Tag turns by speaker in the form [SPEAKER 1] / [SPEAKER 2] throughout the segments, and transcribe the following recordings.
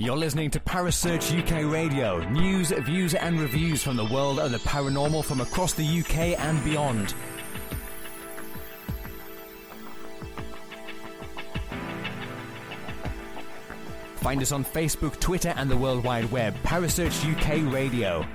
[SPEAKER 1] You're listening to Parasearch UK Radio. News, views and reviews from the world of the paranormal from across the UK and beyond. Find us on Facebook, Twitter and the World Wide Web. Parasearch UK Radio.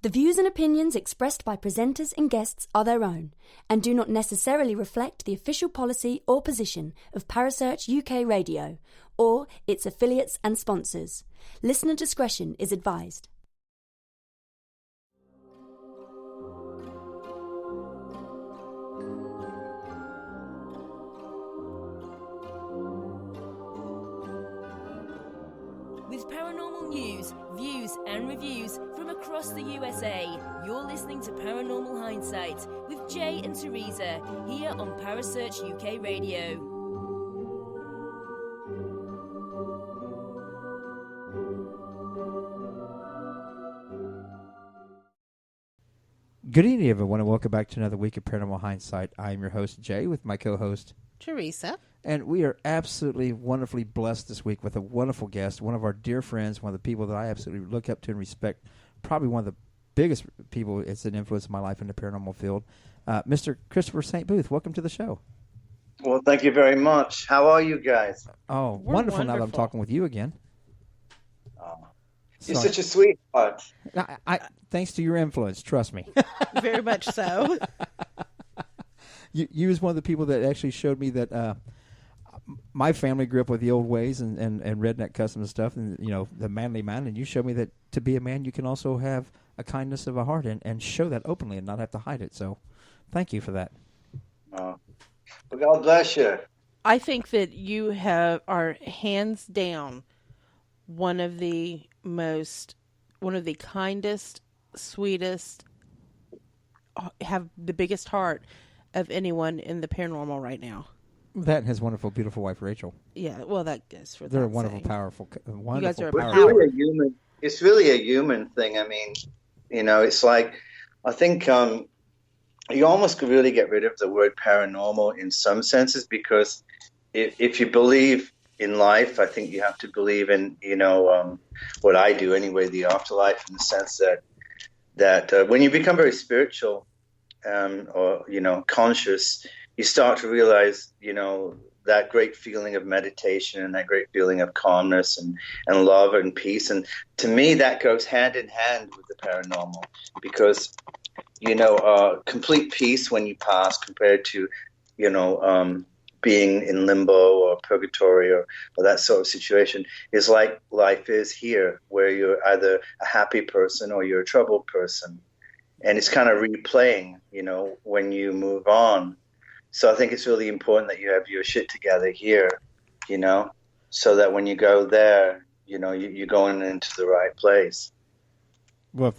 [SPEAKER 2] The views and opinions expressed by presenters and guests are their own and do not necessarily reflect the official policy or position of Parasearch UK Radio or its affiliates and sponsors. Listener discretion is advised.
[SPEAKER 3] With paranormal news, views and reviews from across the USA, you're listening to Paranormal Hindsight with Jay and Teresa here on Parasearch UK Radio.
[SPEAKER 4] Good evening, everyone, and welcome back to another week of Paranormal Hindsight. I'm your host, Jay, with my co-host,
[SPEAKER 5] Teresa.
[SPEAKER 4] And we are absolutely wonderfully blessed this week with a wonderful guest, one of our dear friends, one of the people that I absolutely look up to and respect, probably one of the biggest people it's an influence in my life in the paranormal field, Mr. Christopher St. Booth. Welcome to the show.
[SPEAKER 6] Well, thank you very much. How are you guys?
[SPEAKER 4] Oh, wonderful now that I'm talking with you again.
[SPEAKER 6] Oh, you're such a sweetheart.
[SPEAKER 4] Thanks to your influence, trust me.
[SPEAKER 5] Very much so.
[SPEAKER 4] You was one of the people that actually showed me that my family grew up with the old ways and redneck customs and stuff, and the manly man. And you showed me that to be a man, you can also have a kindness of a heart and show that openly and not have to hide it. So, thank you for that.
[SPEAKER 6] Oh, well, God bless you.
[SPEAKER 5] I think that you are hands down one of the kindest, sweetest, have the biggest heart of anyone in the paranormal right now.
[SPEAKER 4] That and his wonderful, beautiful wife, Rachel.
[SPEAKER 5] Yeah, well, that goes for that.
[SPEAKER 4] They're a wonderful, powerful, wonderful.
[SPEAKER 5] You guys are
[SPEAKER 6] powerful. It's really a human thing. I mean, it's like, I think you almost could really get rid of the word paranormal in some senses, because if you believe in life, I think you have to believe in, what I do anyway, the afterlife, in the sense that when you become very spiritual or conscious, you start to realize, that great feeling of meditation and that great feeling of calmness and love and peace. And to me, that goes hand in hand with the paranormal, because, complete peace when you pass compared to, being in limbo or purgatory or that sort of situation is like life is here, where you're either a happy person or you're a troubled person. And it's kind of replaying, when you move on. So I think it's really important that you have your shit together here, so that when you go there, you're going into the right place.
[SPEAKER 4] Well, if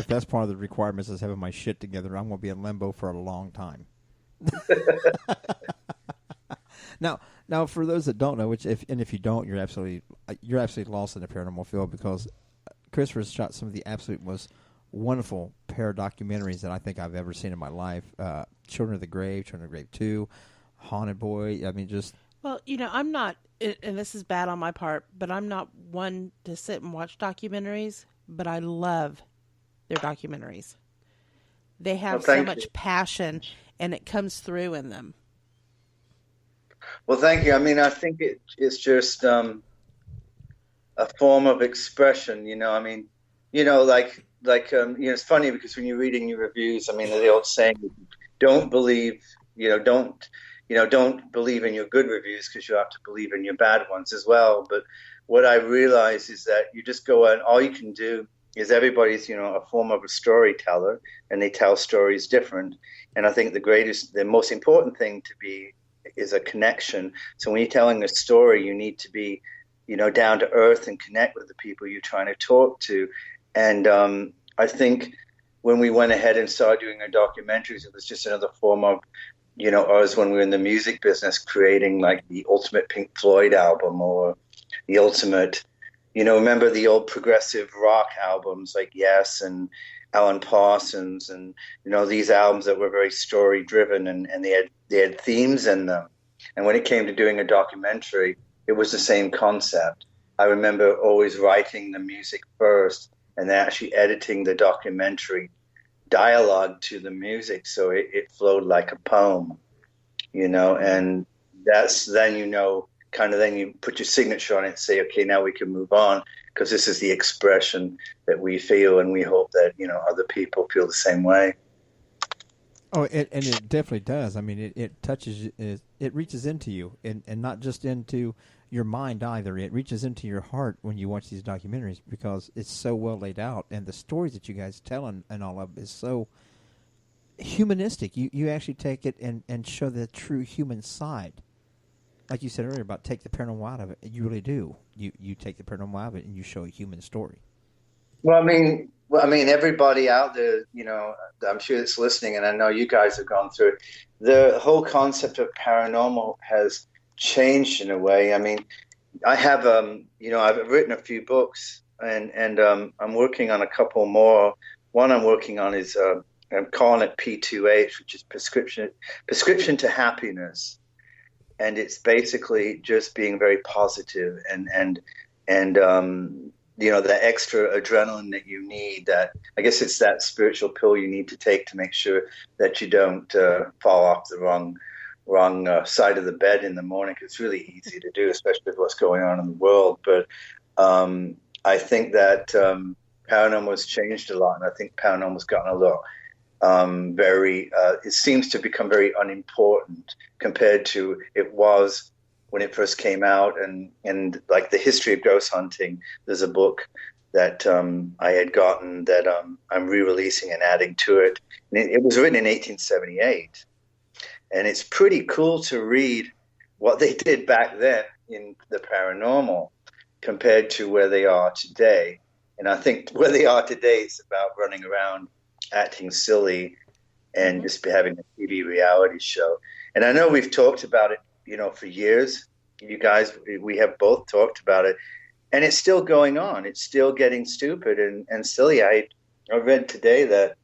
[SPEAKER 4] that's part of the requirements is having my shit together, I'm going to be in limbo for a long time. Now, for those that don't know, if you don't, you're absolutely lost in the paranormal field, because Christopher's shot some of the absolute most wonderful paradocumentaries that I think I've ever seen in my life. Children of the Grave 2, Haunted Boy. I mean, just...
[SPEAKER 5] Well, I'm not, and this is bad on my part, but I'm not one to sit and watch documentaries, but I love their documentaries. They have so much passion, and it comes through in them.
[SPEAKER 6] Well, thank you. I mean, I think it's just a form of expression, it's funny because when you're reading your reviews, I mean, the old saying, don't believe in your good reviews, because you have to believe in your bad ones as well. But what I realize is that you just go and all you can do is everybody's, a form of a storyteller, and they tell stories different. And I think the most important thing to be is a connection. So when you're telling a story, you need to be, down to earth and connect with the people you're trying to talk to. And I think when we went ahead and started doing our documentaries, it was just another form of, us when we were in the music business, creating like the ultimate Pink Floyd album or the ultimate, remember the old progressive rock albums like Yes and Alan Parsons, and these albums that were very story driven, and they had themes in them. And when it came to doing a documentary, it was the same concept. I remember always writing the music first and then actually editing the documentary dialogue to the music so it flowed like a poem, and that's then then you put your signature on it and say, okay, now we can move on, because this is the expression that we feel, and we hope that other people feel the same way.
[SPEAKER 4] Oh, and it definitely does. I mean, it touches, it reaches into you, and not just into your mind either. It reaches into your heart when you watch these documentaries, because it's so well laid out, and the stories that you guys tell and all of it is so humanistic. You actually take it and show the true human side. Like you said earlier about take the paranormal out of it. You really do. You take the paranormal out of it and you show a human story.
[SPEAKER 6] Well, I mean, everybody out there, I'm sure that's listening, and I know you guys have gone through it. The whole concept of paranormal has changed in a way. I mean, I have, I've written a few books, and I'm working on a couple more. One I'm working on is, I'm calling it P2H, which is prescription to happiness. And it's basically just being very positive and the extra adrenaline that you need, that I guess it's that spiritual pill you need to take to make sure that you don't fall off the wrong side of the bed in the morning. It's really easy to do, especially with what's going on in the world. But I think that paranormal has changed a lot, and I think paranormal's gotten a lot it seems to become very unimportant compared to it was when it first came out. And like the history of ghost hunting, there's a book that I had gotten that I'm re-releasing and adding to it. And it was written in 1878, and it's pretty cool to read what they did back then in the paranormal compared to where they are today. And I think where they are today is about running around acting silly and just having a TV reality show. And I know we've talked about it, for years. You guys, we have both talked about it, and it's still going on. It's still getting stupid and silly. I read today that,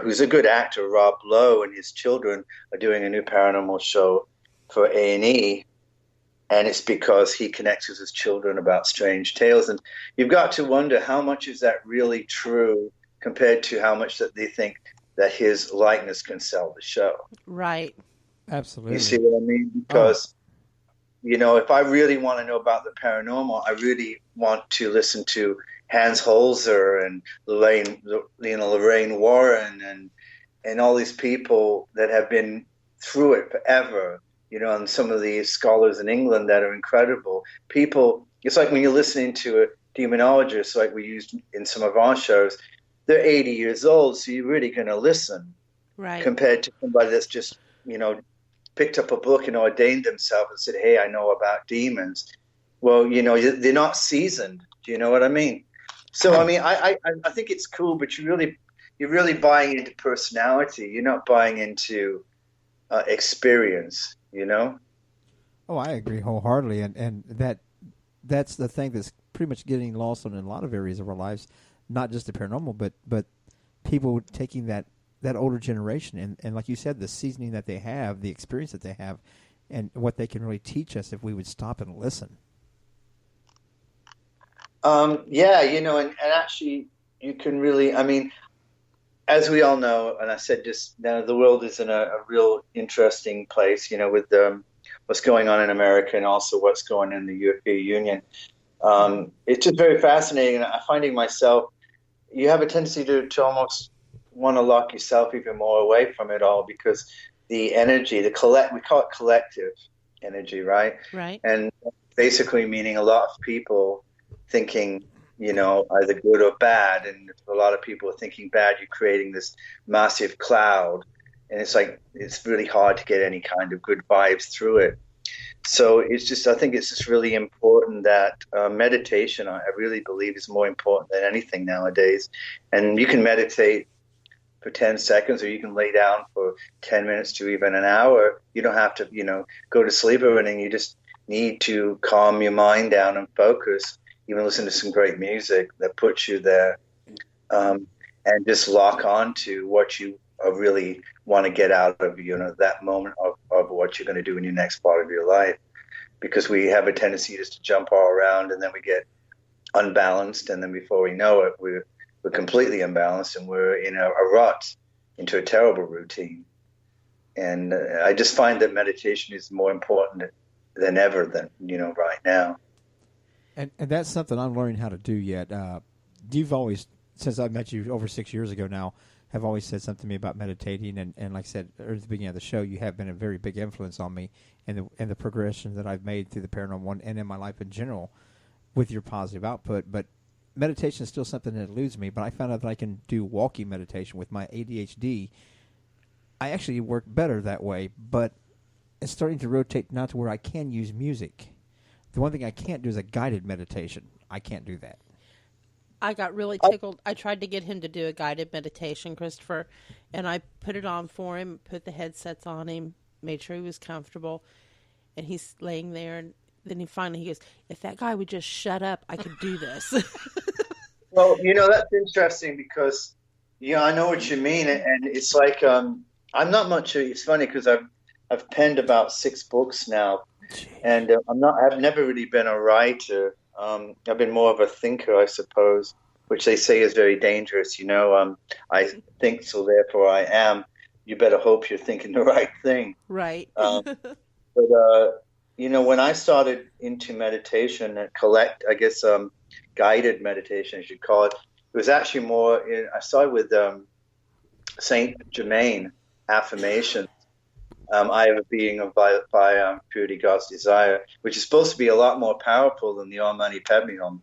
[SPEAKER 6] who's a good actor, Rob Lowe, and his children are doing a new paranormal show for A&E. And it's because he connects with his children about strange tales. And you've got to wonder, how much is that really true compared to how much that they think that his likeness can sell the show?
[SPEAKER 5] Right.
[SPEAKER 4] Absolutely.
[SPEAKER 6] You see what I mean? Because, if I really want to know about the paranormal, I really want to listen to Hans Holzer and Lorraine Warren and all these people that have been through it forever. And some of these scholars in England that are incredible people. It's like when you're listening to a demonologist, like we used in some of our shows, they're 80 years old, so you're really going to listen,
[SPEAKER 5] right?
[SPEAKER 6] Compared to somebody that's just, picked up a book and ordained themselves and said, hey, I know about demons. Well, they're not seasoned. Do you know what I mean? So, I mean, I think it's cool, but you're really buying into personality. You're not buying into experience.
[SPEAKER 4] Oh, I agree wholeheartedly, and that's the thing that's pretty much getting lost in a lot of areas of our lives, not just the paranormal, but people taking that older generation and like you said, the seasoning that they have, the experience that they have, and what they can really teach us if we would stop and listen.
[SPEAKER 6] Yeah, and actually you can really, I mean, as we all know, and I said just now, the world is in a real interesting place, with what's going on in America and also what's going on in the European Union. It's just very fascinating. And I'm finding myself, you have a tendency to almost want to lock yourself even more away from it all, because the energy, we call it collective energy, right?
[SPEAKER 5] Right.
[SPEAKER 6] And basically meaning a lot of people thinking, either good or bad. And if a lot of people are thinking bad, you're creating this massive cloud. And it's like, it's really hard to get any kind of good vibes through it. So it's just, I think it's just really important that meditation, I really believe, is more important than anything nowadays. And you can meditate for 10 seconds, or you can lay down for 10 minutes to even an hour. You don't have to, go to sleep or anything. You just need to calm your mind down and focus, even listen to some great music that puts you there, and just lock on to what you really want to get out of, that moment of what you're going to do in your next part of your life. Because we have a tendency just to jump all around, and then we get unbalanced, and then before we know it, we're completely unbalanced, and we're in a rut, into a terrible routine. And I just find that meditation is more important than ever right now. And
[SPEAKER 4] that's something I'm learning how to do yet. You've always, since I met you over 6 years ago now, have always said something to me about meditating, and like I said at the beginning of the show, you have been a very big influence on me and the progression that I've made through the paranormal and in my life in general with your positive output. But meditation is still something that eludes me, but I found out that I can do walking meditation with my ADHD. I actually work better that way, but it's starting to rotate now to where I can use music. The one thing I can't do is a guided meditation. I can't do that.
[SPEAKER 5] I got really tickled. I tried to get him to do a guided meditation, Christopher, and I put it on for him, put the headsets on him, made sure he was comfortable, and he's laying there, and then he goes, if that guy would just shut up, I could do this.
[SPEAKER 6] Well, that's interesting because, I know what you mean, and it's like I'm not much. It's funny because I've penned about 6 books now, and I've never really been a writer. I've been more of a thinker, I suppose, which they say is very dangerous. I think, so therefore I am. You better hope you're thinking the right thing.
[SPEAKER 5] Right.
[SPEAKER 6] But when I started into meditation and guided meditation, as you call it, it was actually more, I started with Saint Germain affirmations. I have a being of by purity, God's desire, which is supposed to be a lot more powerful than the Om Mani Padme Hum,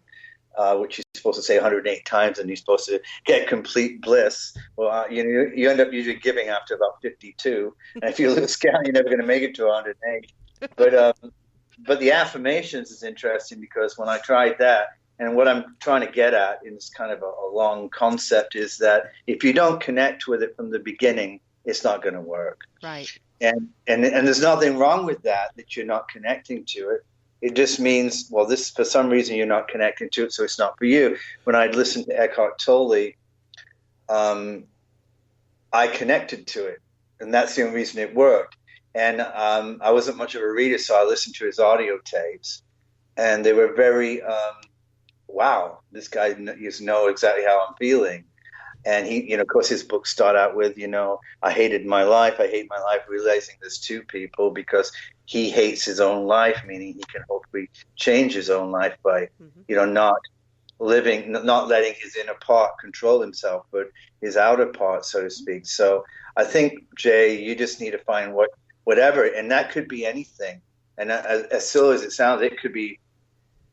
[SPEAKER 6] which you're supposed to say 108 times, and you're supposed to get complete bliss. Well, you end up usually giving after about 52, and if you lose count, you're never going to make it to 108. But the affirmations is interesting because when I tried that, and what I'm trying to get at in this kind of a long concept is that if you don't connect with it from the beginning, it's not going to work.
[SPEAKER 5] Right.
[SPEAKER 6] And there's nothing wrong with that you're not connecting to it. It just means, well, this for some reason you're not connecting to it, so it's not for you. When I'd listened to Eckhart Tolle, I connected to it, and that's the only reason it worked. And I wasn't much of a reader, so I listened to his audio tapes, and they were very, wow, this guy knows exactly how I'm feeling. And he, of course, his books start out with, I hated my life. I hate my life, realizing there's 2 people, because he hates his own life, meaning he can hopefully change his own life by, not letting his inner part control himself, but his outer part, so to speak. So I think, Jay, you just need to find whatever, and that could be anything. And as silly as it sounds, it could be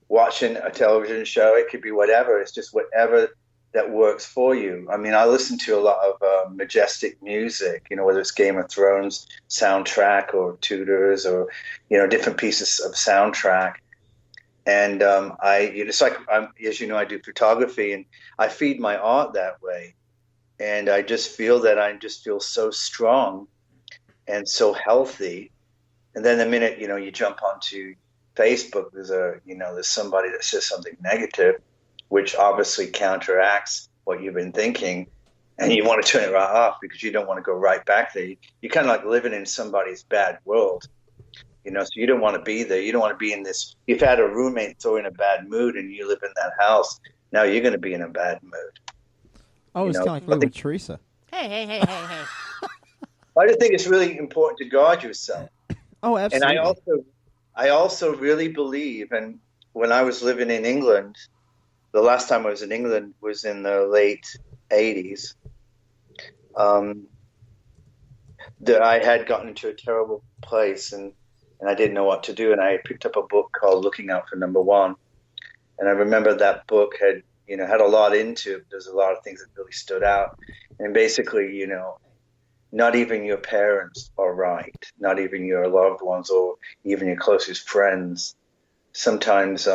[SPEAKER 6] watching a television show. It could be whatever. It's just whatever that works for you. I mean, I listen to a lot of majestic music, whether it's Game of Thrones soundtrack or Tudors or, different pieces of soundtrack. And it's like, as you know, I do photography, and I feed my art that way. And I just feel so strong and so healthy. And then the minute, you jump onto Facebook, there's somebody that says something negative, which obviously counteracts what you've been thinking, and you want to turn it right off because you don't want to go right back there. You're kind of like living in somebody's bad world, so you don't want to be there. You don't want to be in this. You've had a roommate throw in a bad mood, and you live in that house. Now you're going to be in a bad mood.
[SPEAKER 4] Oh, it's kind of like living with Teresa.
[SPEAKER 5] Hey.
[SPEAKER 6] I just think it's really important to guard yourself.
[SPEAKER 4] Oh, absolutely.
[SPEAKER 6] And I also really believe, and when I was living in England, the last time I was in England was in the late 80s. That I had gotten into a terrible place, and I didn't know what to do. And I picked up a book called Looking Out for Number One. And I remember that book had a lot into it. There's a lot of things that really stood out. And basically, not even your parents are right, not even your loved ones or even your closest friends. Sometimes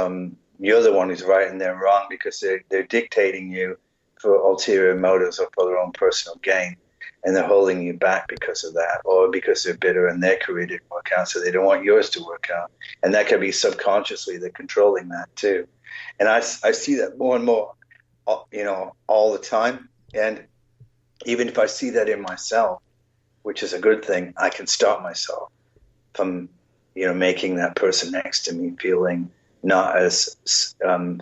[SPEAKER 6] you're the one who's right and they're wrong because they're dictating you for ulterior motives or for their own personal gain. And they're holding you back because of that, or because they're bitter and their career didn't work out, so they don't want yours to work out. And that could be subconsciously, they're controlling that too. And I see that more and more, all the time. And even if I see that in myself, which is a good thing, I can stop myself from, making that person next to me feeling not as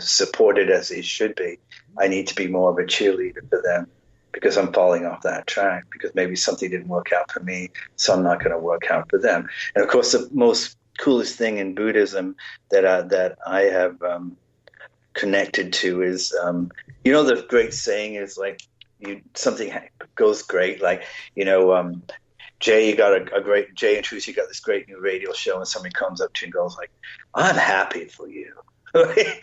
[SPEAKER 6] supported as they should be. I need to be more of a cheerleader for them because I'm falling off that track, because maybe something didn't work out for me, so I'm not going to work out for them. And of course, the most coolest thing in Buddhism that I have connected to is, the great saying is like, something goes great, like, Jay, you got Jay and Teresa, you got this great new radio show, and somebody comes up to you and goes like, I'm happy for you.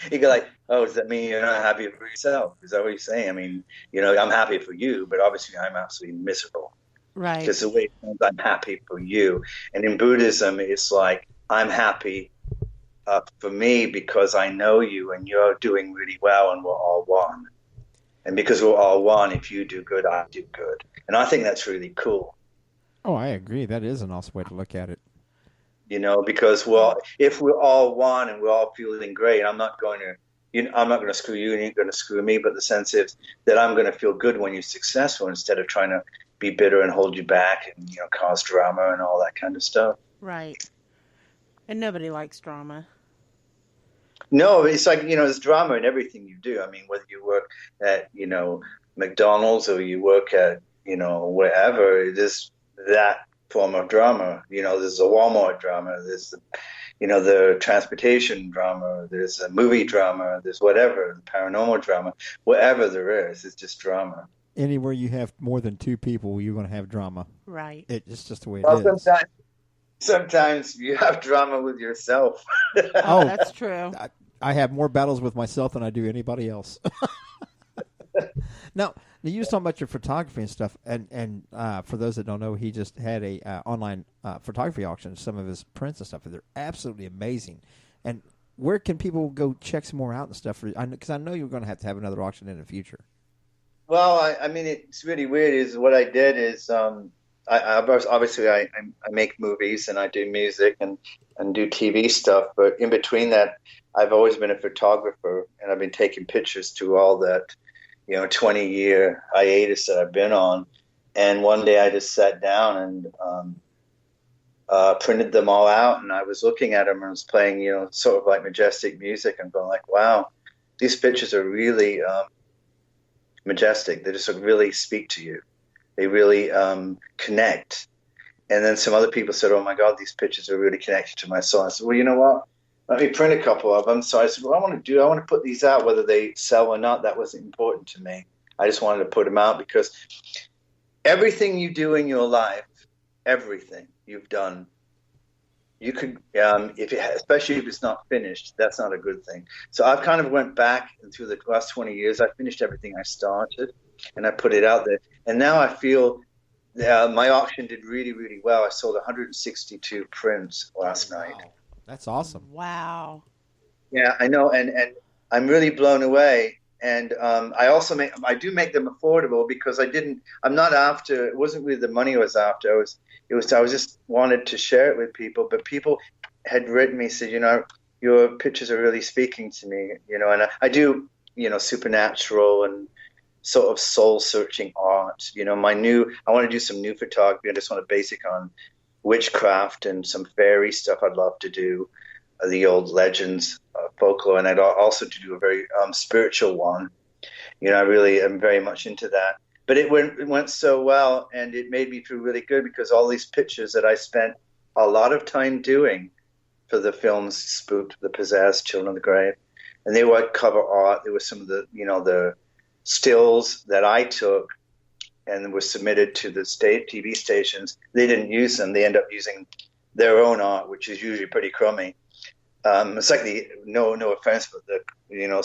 [SPEAKER 6] You go like, oh, does that mean you're not happy for yourself? Is that what you're saying? I mean, I'm happy for you, but obviously I'm absolutely miserable.
[SPEAKER 5] Right.
[SPEAKER 6] Because the way it sounds, I'm happy for you. And in Buddhism, it's like, I'm happy for me because I know you and you're doing really well and we're all one. And because we're all one, if you do good, I do good. And I think that's really cool.
[SPEAKER 4] Oh, I agree. That is an awesome way to look at it.
[SPEAKER 6] Because if we're all one and we're all feeling great, I'm not going to screw you and you're going to screw me. But the sense is that I'm going to feel good when you're successful instead of trying to be bitter and hold you back and cause drama and all that kind of stuff.
[SPEAKER 5] Right. And nobody likes drama.
[SPEAKER 6] No, it's like there's drama in everything you do. I mean, whether you work at McDonald's or you work at wherever, there's that form of drama. There's a Walmart drama, there's the transportation drama, there's a movie drama, there's whatever, the paranormal drama, whatever there is, it's just drama.
[SPEAKER 4] Anywhere you have more than two people, you're going to have drama.
[SPEAKER 5] Right.
[SPEAKER 4] It's just the way it is.
[SPEAKER 6] Sometimes you have drama with yourself.
[SPEAKER 5] Oh, that's true.
[SPEAKER 4] I have more battles with myself than I do anybody else. Now, you was talking about your photography and stuff, and for those that don't know, he just had a online photography auction, some of his prints and stuff, and they're absolutely amazing. And where can people go check some more out and stuff? Because I know you're going to have another auction in the future.
[SPEAKER 6] Well, I mean, it's really weird. Is what I did is I make movies and I do music and do TV stuff, but in between that, I've always been a photographer, and I've been taking pictures through all that 20-year hiatus that I've been on. And one day I just sat down and printed them all out, and I was looking at them and I was playing, sort of like majestic music, and going like, wow, these pictures are really majestic. They just really speak to you. They really connect. And then some other people said, oh my God, these pictures are really connected to my soul. I said, well, you know what? Let me print a couple of them. So I said, well, I want to put these out, whether they sell or not. That wasn't important to me. I just wanted to put them out because everything you do in your life, everything you've done, you could, especially if it's not finished, that's not a good thing. So I've kind of went back and through the last 20 years, I finished everything I started and I put it out there. And now I feel my auction did really, really well. I sold 162 prints last night.
[SPEAKER 4] That's awesome.
[SPEAKER 5] Wow.
[SPEAKER 6] Yeah, I know, and I'm really blown away. And I do make them affordable because I'm not after. It wasn't really the money I was after. I was just wanted to share it with people. But people had written me, said, your pictures are really speaking to me, and I do, supernatural and sort of soul searching art. I want to do some new photography. I just want a basic on witchcraft and some fairy stuff. I'd love to do the old legends, folklore, and I'd also to do a very spiritual one. I really am very much into that. But it went so well, and it made me feel really good because all these pictures that I spent a lot of time doing for the films Spooked, The Possessed, Children of the Grave, and they were cover art. There were some of the the stills that I took and were submitted to the state TV stations. They didn't use them. They end up using their own art, which is usually pretty crummy. It's like no offense, but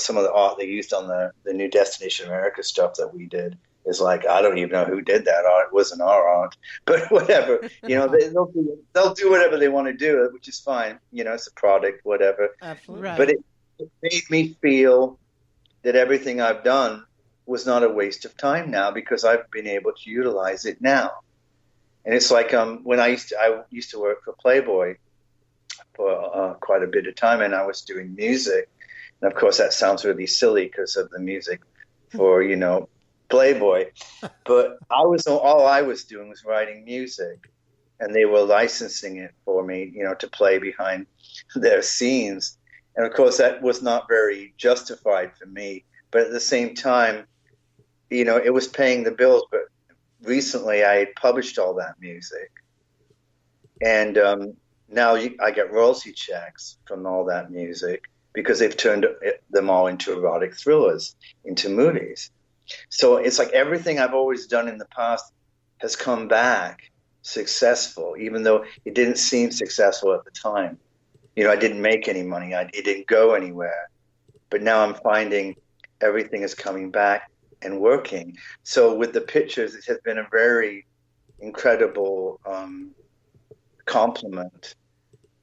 [SPEAKER 6] some of the art they used on the new Destination America stuff that we did, is like, I don't even know who did that art. It wasn't our art, but whatever. They'll do whatever they want to do, which is fine. It's a product, whatever.
[SPEAKER 5] Absolutely. Right.
[SPEAKER 6] But it made me feel that everything I've done was not a waste of time now, because I've been able to utilize it now. And it's like when I used to work for Playboy for quite a bit of time, and I was doing music. And of course, that sounds really silly because of the music for Playboy, but all I was doing was writing music, and they were licensing it for me, to play behind their scenes. And of course, that was not very justified for me. But at the same time, it was paying the bills. But recently, I had published all that music, and now I get royalty checks from all that music because they've turned them all into erotic thrillers, into movies. So it's like everything I've always done in the past has come back successful, even though it didn't seem successful at the time. I didn't make any money. It didn't go anywhere. But now I'm finding everything is coming back and working. So with the pictures, it has been a very incredible compliment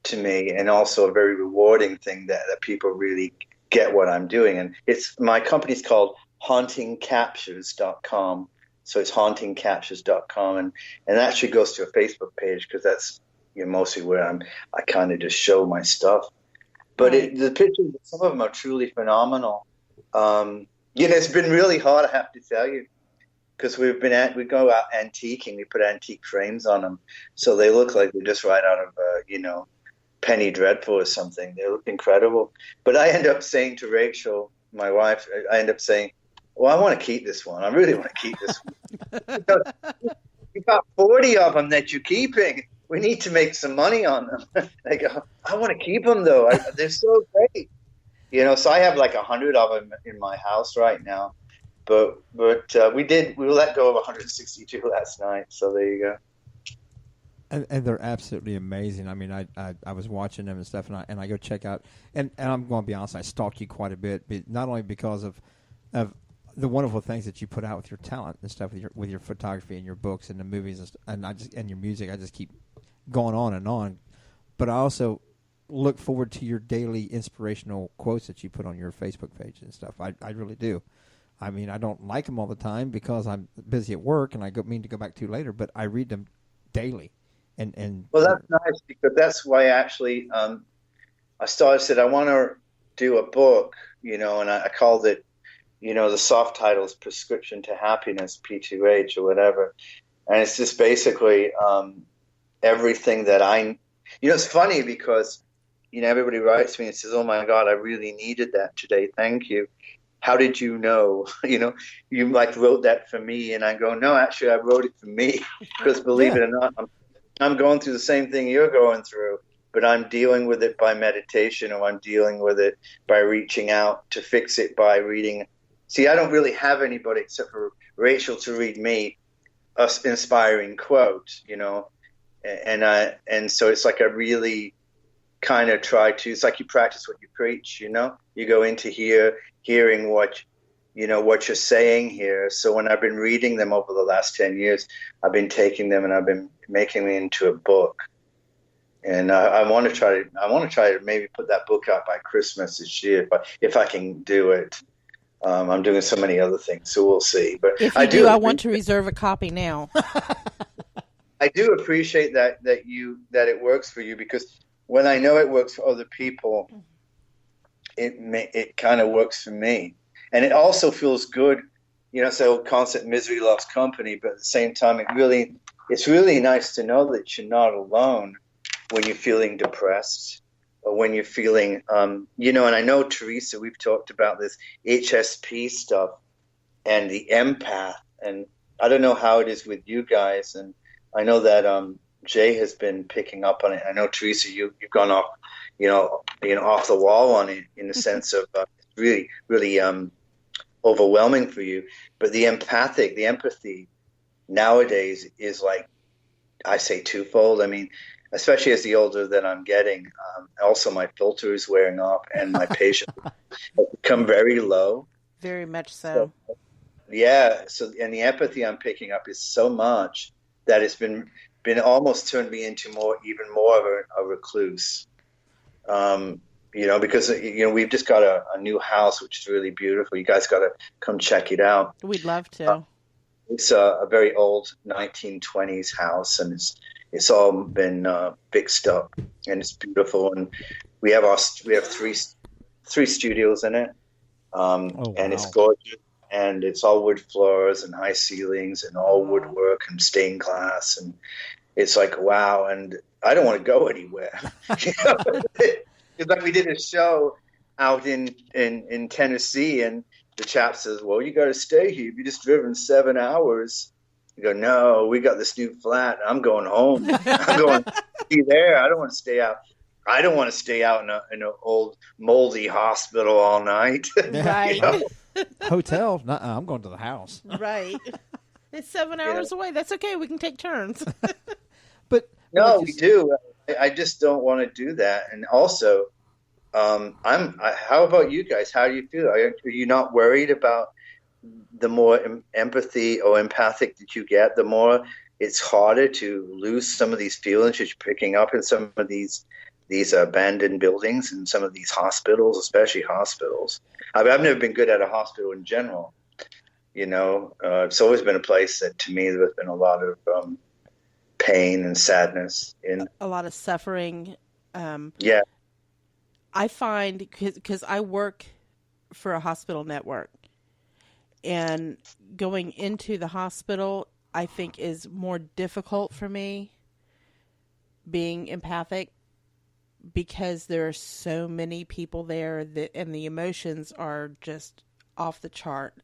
[SPEAKER 6] to me, and also a very rewarding thing that people really get what I'm doing. And my company's called hauntingcaptures.com. So it's hauntingcaptures.com, and that actually goes to a Facebook page, because that's mostly where I kind of just show my stuff. But the pictures, some of them are truly phenomenal. It's been really hard, I have to tell you, because we go out antiquing. We put antique frames on them, so they look like they're just right out of Penny Dreadful or something. They look incredible. But I end up saying to Rachel, my wife, well, I want to keep this one. I really want to keep this one. You've got 40 of them that you're keeping. We need to make some money on them. They go, I want to keep them, though. They're so great. So I have like 100 of them in my house right now. But we let go of 162 last night. So there you go.
[SPEAKER 4] And they're absolutely amazing. I mean, I was watching them and stuff, and I go check out. And I'm going to be honest, I stalk you quite a bit, but not only because of the wonderful things that you put out with your talent and stuff, with your photography and your books and the movies and your music. I just keep going on and on. But I also look forward to your daily inspirational quotes that you put on your Facebook page and stuff. I really do. I mean, I don't like them all the time because I'm busy at work and I mean to go back to later, but I read them daily. And
[SPEAKER 6] well, that's nice, because that's why actually I said I want to do a book, and I called it, the soft title is Prescription to Happiness, P2H or whatever. And it's just basically everything that it's funny because, everybody writes me and says, oh my God, I really needed that today. Thank you. How did you know? You like wrote that for me. And I go, no, actually I wrote it for me, because believe it or not, I'm going through the same thing you're going through, but I'm dealing with it by meditation, or I'm dealing with it by reaching out to fix it by reading. See, I don't really have anybody except for Rachel to read me an inspiring quote, and so it's like I really kind of try to. It's like you practice what you preach, You go into hearing what you're saying here. So when I've been reading them over the last 10 years, I've been taking them and I've been making them into a book. And I want to try to maybe put that book out by Christmas this year, if I can do it. I'm doing so many other things, so we'll see. But
[SPEAKER 5] if you do, I want to reserve a copy now.
[SPEAKER 6] I do appreciate that it works for you, because when I know it works for other people, it kind of works for me. And it also feels good, so concept misery loves company, but at the same time, it's really nice to know that you're not alone when you're feeling depressed, or when you're feeling, and I know, Teresa, we've talked about this HSP stuff and the empath, and I don't know how it is with you guys, and I know that Jay has been picking up on it. I know, Teresa, you've gone off, being off the wall on it, in the sense of really, really overwhelming for you. But the empathy nowadays is like, I say, twofold. I mean, especially as the older that I'm getting, also my filter is wearing off, and my patience has become very low.
[SPEAKER 5] Very much so.
[SPEAKER 6] yeah. So, and the empathy I'm picking up is so much that it's been almost turned me into even more of a recluse. Because we've just got a new house which is really beautiful. You guys got to come check it out.
[SPEAKER 5] We'd love to.
[SPEAKER 6] It's a very old 1920s house, and it's all been fixed up, and it's beautiful. And we have three studios in it, and it's gorgeous. And it's all wood floors and high ceilings and all woodwork and stained glass, and it's like wow. And I don't want to go anywhere. It's like we did a show out in Tennessee, and the chap says, well, you got to stay here. You just driven 7 hours. You go, no, we got this new flat. I'm going home. I'm going to be there. I don't want to stay out. I don't want to stay out in an old moldy hospital all night.
[SPEAKER 5] Right.
[SPEAKER 4] Hotel? Nuh-uh, I'm going to the house.
[SPEAKER 5] Right. It's 7 hours away. That's okay. We can take turns.
[SPEAKER 4] But
[SPEAKER 6] no, we do. I just don't want to do that. And also, how about you guys? How do you feel? Are you not worried about the more empathy or empathic that you get, the more it's harder to lose some of these feelings that you're picking up in some of these abandoned buildings and some of these hospitals, especially hospitals? I've never been good at a hospital in general. It's always been a place that, to me, there's been a lot of pain and sadness in. A
[SPEAKER 5] lot of suffering.
[SPEAKER 6] Yeah.
[SPEAKER 5] I find, because I work for a hospital network, and going into the hospital, I think, is more difficult for me, being empathic, because there are so many people there and the emotions are just off the chart.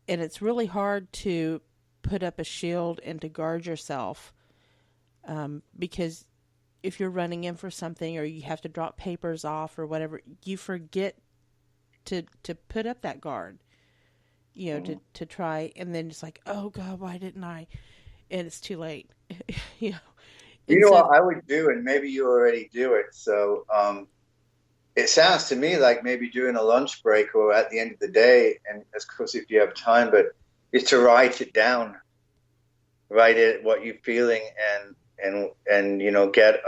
[SPEAKER 5] And it's really hard to put up a shield and to guard yourself, because if you're running in for something or you have to drop papers off or whatever, you forget to put up that guard, to try, and then it's like, oh God, why didn't I? And it's too late.
[SPEAKER 6] What I would do, and maybe you already do it. So it sounds to me like maybe doing a lunch break or at the end of the day, and of course if you have time, but is to write it down, write it, what you're feeling, and get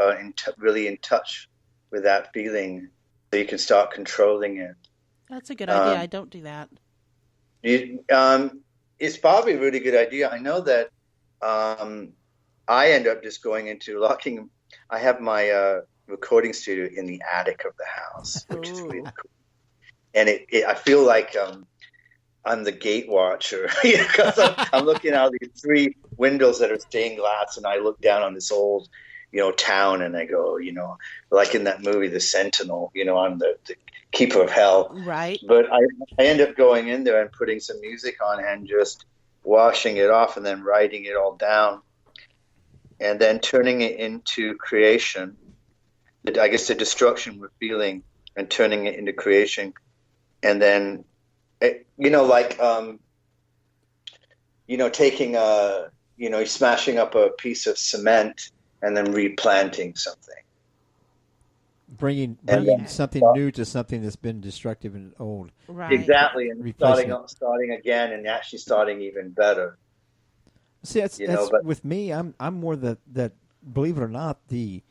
[SPEAKER 6] really in touch with that feeling, so you can start controlling it.
[SPEAKER 5] That's a good idea. I don't do that.
[SPEAKER 6] It's probably a really good idea. I know that I end up just going into locking. I have my recording studio in the attic of the house, which is really cool. And I feel like I'm the gate watcher, because I'm looking out these 3 windows that are stained glass, and I look down on this old, town, and I go, like in that movie, The Sentinel, I'm the keeper of hell.
[SPEAKER 5] Right.
[SPEAKER 6] But I end up going in there and putting some music on and just washing it off and then writing it all down and then turning it into creation. I guess the destruction we're feeling and turning it into creation. And then, taking smashing up a piece of cement and then replanting something.
[SPEAKER 4] Bringing something new to something that's been destructive and old.
[SPEAKER 5] Right.
[SPEAKER 6] Exactly, and starting again, and actually starting even better.
[SPEAKER 4] See, that's with me. I'm more that believe it or not, the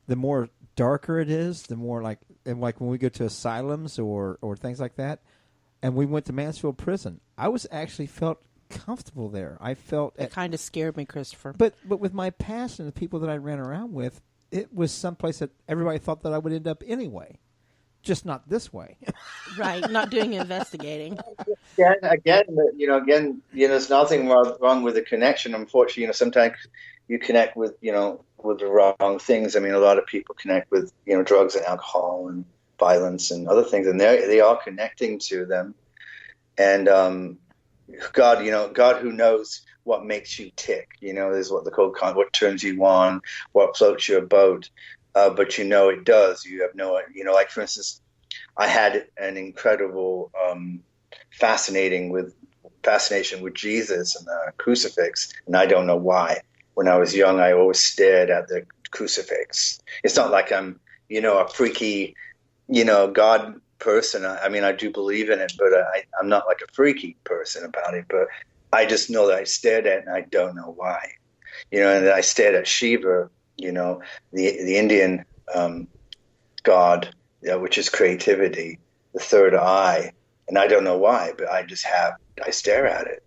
[SPEAKER 4] more darker it is, the more like when we go to asylums or things like that, and we went to Mansfield Prison, I was actually felt comfortable there. I felt
[SPEAKER 5] it kind of scared me, Christopher.
[SPEAKER 4] But with my past and the people that I ran around with, it was someplace that everybody thought that I would end up anyway, just not this way.
[SPEAKER 5] Right, not doing investigating.
[SPEAKER 6] Again, there's nothing wrong with the connection. Unfortunately, sometimes you connect with with the wrong things. I mean, a lot of people connect with drugs and alcohol and violence and other things, and they are connecting to them. And God who knows what makes you tick, is what the code what turns you on, what floats your boat. But it does. You have no, like for instance, I had an incredible fascination with Jesus and the crucifix, and I don't know why. When I was young, I always stared at the crucifix. It's not like I'm, a freaky, God person. I mean, I do believe in it, but I'm not like a freaky person about it. But I just know that I stared at it, and I don't know why. You know, and I stared at Shiva, you know, the Indian god, which is creativity, the third eye, and I don't know why, but I stare at it,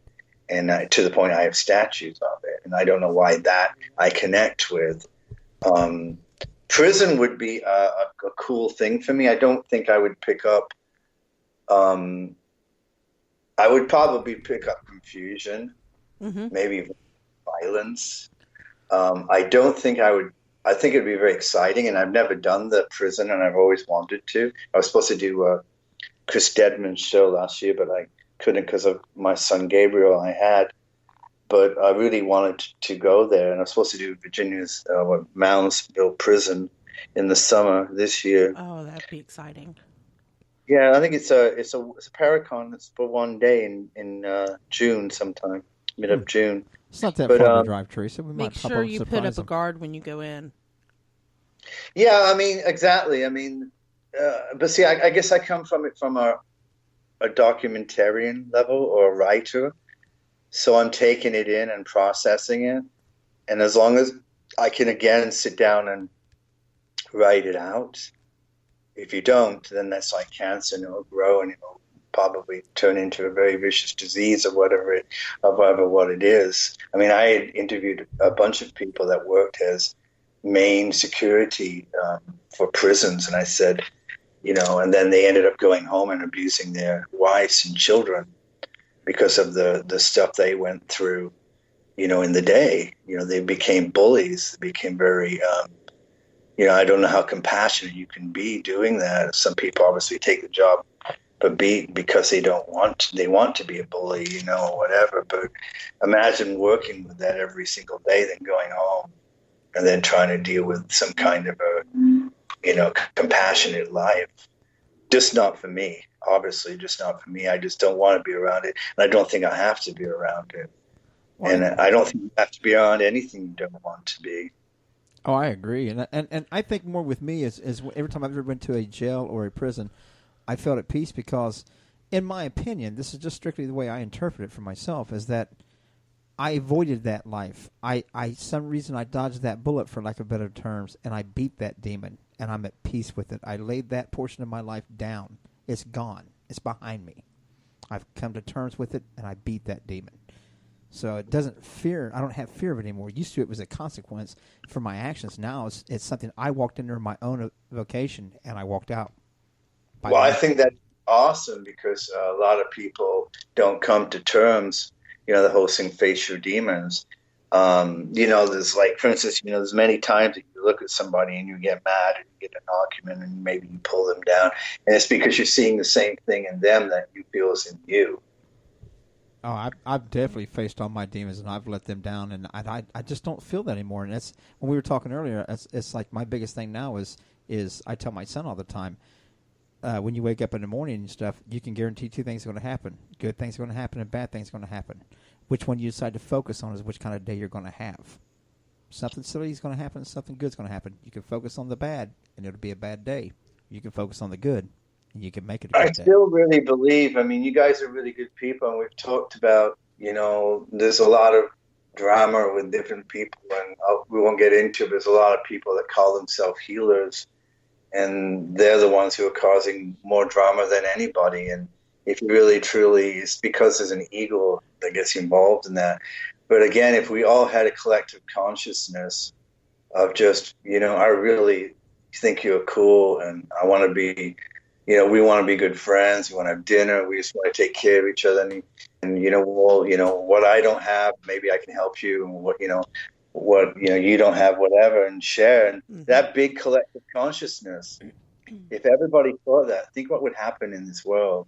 [SPEAKER 6] and to the point I have statues of it, and I don't know why that I connect with. Prison would be a cool thing for me. I don't think I would pick up. I would probably pick up confusion, maybe violence. I don't think I would. I think it'd be very exciting, and I've never done the prison, and I've always wanted to. I was supposed to do Chris Deadman's show last year, but I couldn't because of my son Gabriel I had. But I really wanted to go there, and I was supposed to do Virginia's Moundsville Prison in the summer this year.
[SPEAKER 5] Oh, that'd be exciting.
[SPEAKER 6] Yeah, I think it's a Paracon. It's for one day in June sometime, mid of June.
[SPEAKER 4] It's not that far to drive, Teresa. We
[SPEAKER 5] make sure you put up a guard when you go in.
[SPEAKER 6] Yeah, I mean, exactly. I mean, but see, I guess I come from it from a documentarian level or a writer. So I'm taking it in and processing it. And as long as I can, again, sit down and write it out, if you don't, then that's like cancer, and it'll grow and it'll probably turn into a very vicious disease or whatever it is. I mean, I had interviewed a bunch of people that worked as main security for prisons, and I said, you know, and then they ended up going home and abusing their wives and children because of the stuff they went through, you know, in the day. You know, they became bullies. They became very, you know, I don't know how compassionate you can be doing that. Some people obviously take the job, but because they want to be a bully, you know, or whatever. But imagine working with that every single day, then going home and then trying to deal with some kind of a, you know, compassionate life. Just not for me. Obviously, just not for me. I just don't want to be around it, and I don't think I have to be around it. Well, and I don't think you have to be around anything you don't want to be.
[SPEAKER 4] Oh, I agree, and I think more with me is every time I've ever been to a jail or a prison, I felt at peace because, in my opinion, this is just strictly the way I interpret it for myself, is that I avoided that life. Some reason I dodged that bullet, for lack of better terms, and I beat that demon, and I'm at peace with it. I laid that portion of my life down. It's gone. It's behind me. I've come to terms with it, and I beat that demon. So it doesn't fear. I don't have fear of it anymore. Used to, it was a consequence for my actions. Now it's something I walked into my own vocation, and I walked out.
[SPEAKER 6] Well, I think that's awesome because a lot of people don't come to terms. You know, the whole thing, face your demons. You know, there's like, for instance, you know, there's many times that you look at somebody and you get mad and you get an argument and maybe you pull them down. And it's because you're seeing the same thing in them that you feel is in you.
[SPEAKER 4] Oh, I've definitely faced all my demons and I've let them down, and I just don't feel that anymore. And that's when we were talking earlier. It's like my biggest thing now is I tell my son all the time, when you wake up in the morning and stuff, you can guarantee two things are going to happen: good things are going to happen and bad things are going to happen. Which one you decide to focus on is which kind of day you're going to have. Something silly is going to happen, something good is going to happen. You can focus on the bad, and it'll be a bad day. You can focus on the good, and you can make it a good day.
[SPEAKER 6] I still really believe, I mean, you guys are really good people, and we've talked about, you know, there's a lot of drama with different people, and we won't get into it. There's a lot of people that call themselves healers, and they're the ones who are causing more drama than anybody. And if you really, truly, it's because there's an ego that gets involved in that. But again, if we all had a collective consciousness of just, you know, I really think you're cool and I want to be, you know, we want to be good friends. We want to have dinner. We just want to take care of each other. And you know, well, you know, what I don't have, maybe I can help you. And what you don't have, whatever, and share. And that big collective consciousness, if everybody thought that, think what would happen in this world.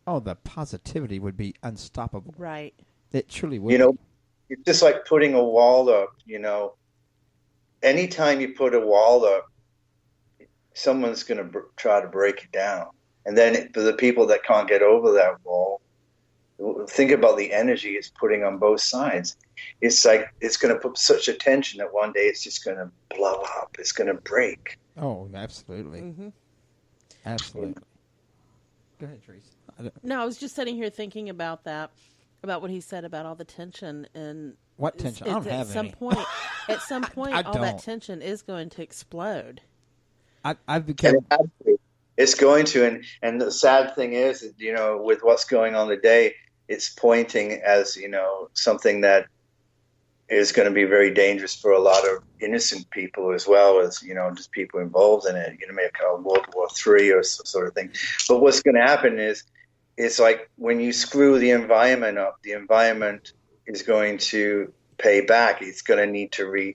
[SPEAKER 4] Oh, the positivity would be unstoppable.
[SPEAKER 5] Right.
[SPEAKER 4] It truly would.
[SPEAKER 6] You know, it's just like putting a wall up, you know. Anytime you put a wall up, someone's going to try to break it down. And then for the people that can't get over that wall, think about the energy it's putting on both sides. It's like it's going to put such a tension that one day it's just going to blow up. It's going to break.
[SPEAKER 4] Oh, absolutely. Mm-hmm. Absolutely. Go ahead, Teresa.
[SPEAKER 5] No, I was just sitting here thinking about that, about what he said about all the tension and
[SPEAKER 4] what tension? I don't have any.
[SPEAKER 5] At some point, all that tension is going to explode.
[SPEAKER 4] I've become.
[SPEAKER 6] It's going to, and the sad thing is, with what's going on today, it's pointing as something that is going to be very dangerous for a lot of innocent people as well as just people involved in it. Maybe a World War III or some sort of thing. But what's going to happen is, it's like when you screw the environment up, the environment is going to pay back. It's going to need to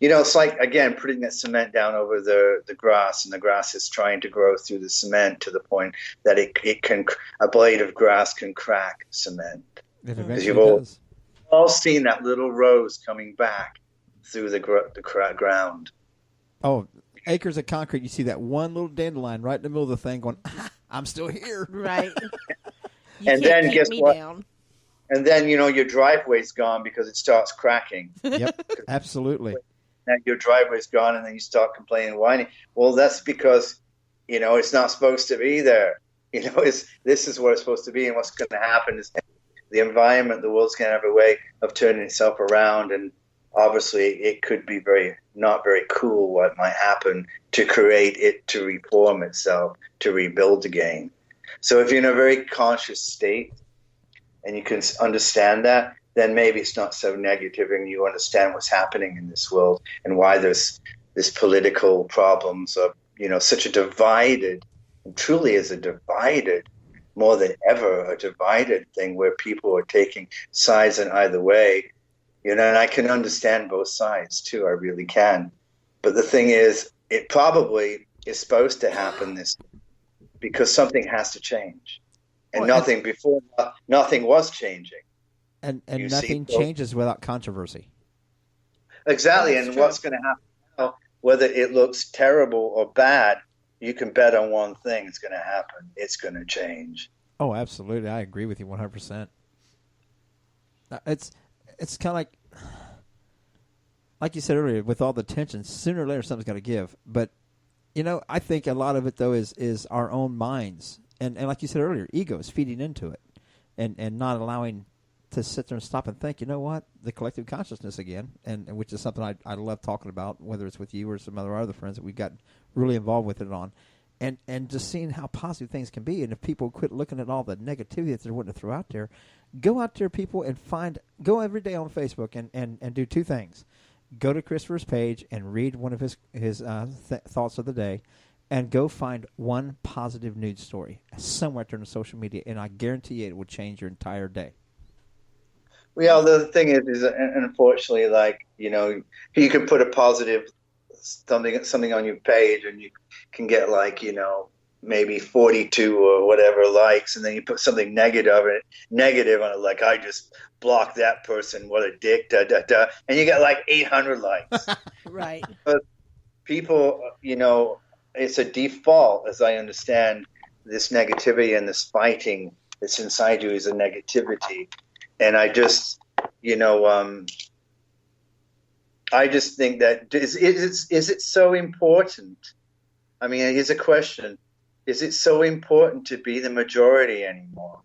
[SPEAKER 6] it's like, again, putting that cement down over the grass, and the grass is trying to grow through the cement to the point that a blade of grass can crack cement.
[SPEAKER 4] It eventually does.
[SPEAKER 6] All seen that little rose coming back through the ground.
[SPEAKER 4] Oh, acres of concrete. You see that one little dandelion right in the middle of the thing going, I'm still here.
[SPEAKER 5] Right.
[SPEAKER 6] And then guess what? Down. And then, your driveway's gone because it starts cracking.
[SPEAKER 4] Yep, absolutely.
[SPEAKER 6] Now your driveway's gone, and then you start complaining, whining. Well, that's because, it's not supposed to be there. This is what it's supposed to be, and what's going to happen is the environment, the world's going to have a way of turning itself around, and obviously it could be not very cool what might happen to create it to reform itself, to rebuild again. So if you're in a very conscious state and you can understand that, then maybe it's not so negative, and you understand what's happening in this world and why there's this political problems of, such a divided, and truly is a divided, more than ever, a divided thing where people are taking sides in either way. And I can understand both sides too, I really can. But the thing is, it probably is supposed to happen because something has to change. And nothing was changing.
[SPEAKER 4] And nothing changes without controversy.
[SPEAKER 6] Exactly. And what's going to happen now, whether it looks terrible or bad, you can bet on one thing. It's going to happen. It's going to change.
[SPEAKER 4] Oh, absolutely. I agree with you 100%. It's kind of like you said earlier, with all the tension, sooner or later something's got to give. But, I think a lot of it, though, is our own minds. And like you said earlier, ego is feeding into it and not allowing to sit there and stop and think, what, the collective consciousness again, and which is something I love talking about, whether it's with you or some other friends that we've got really involved with it on, and just seeing how positive things can be. And if people quit looking at all the negativity that they're wanting to throw out there, go out there, people, and go every day on Facebook and do two things. Go to Christopher's page and read one of his thoughts of the day, and go find one positive news story somewhere during social media, and I guarantee you it will change your entire day.
[SPEAKER 6] Well, the thing is unfortunately, you can put a positive something on your page, and you can get maybe 42 or whatever likes, and then you put something negative on it, like, I just blocked that person, what a dick, da da da, and you get 800 likes.
[SPEAKER 5] Right.
[SPEAKER 6] But people, it's a default, as I understand, this negativity and this fighting that's inside you is a negativity. And I just, I just think that is it so important? I mean, here's a question: is it so important to be the majority anymore?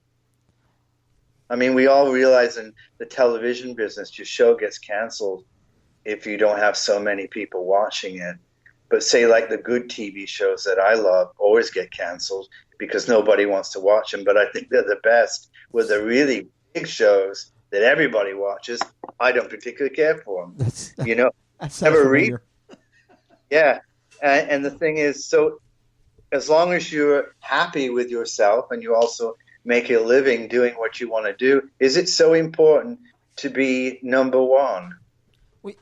[SPEAKER 6] I mean, we all realize in the television business, your show gets canceled if you don't have so many people watching it. But say the good TV shows that I love always get canceled because nobody wants to watch them. But I think they're the best with the really big shows that everybody watches. I don't particularly care for them.
[SPEAKER 4] That's never read.
[SPEAKER 6] Yeah, and the thing is, so as long as you're happy with yourself and you also make a living doing what you want to do, is it so important to be number one?
[SPEAKER 4] Well,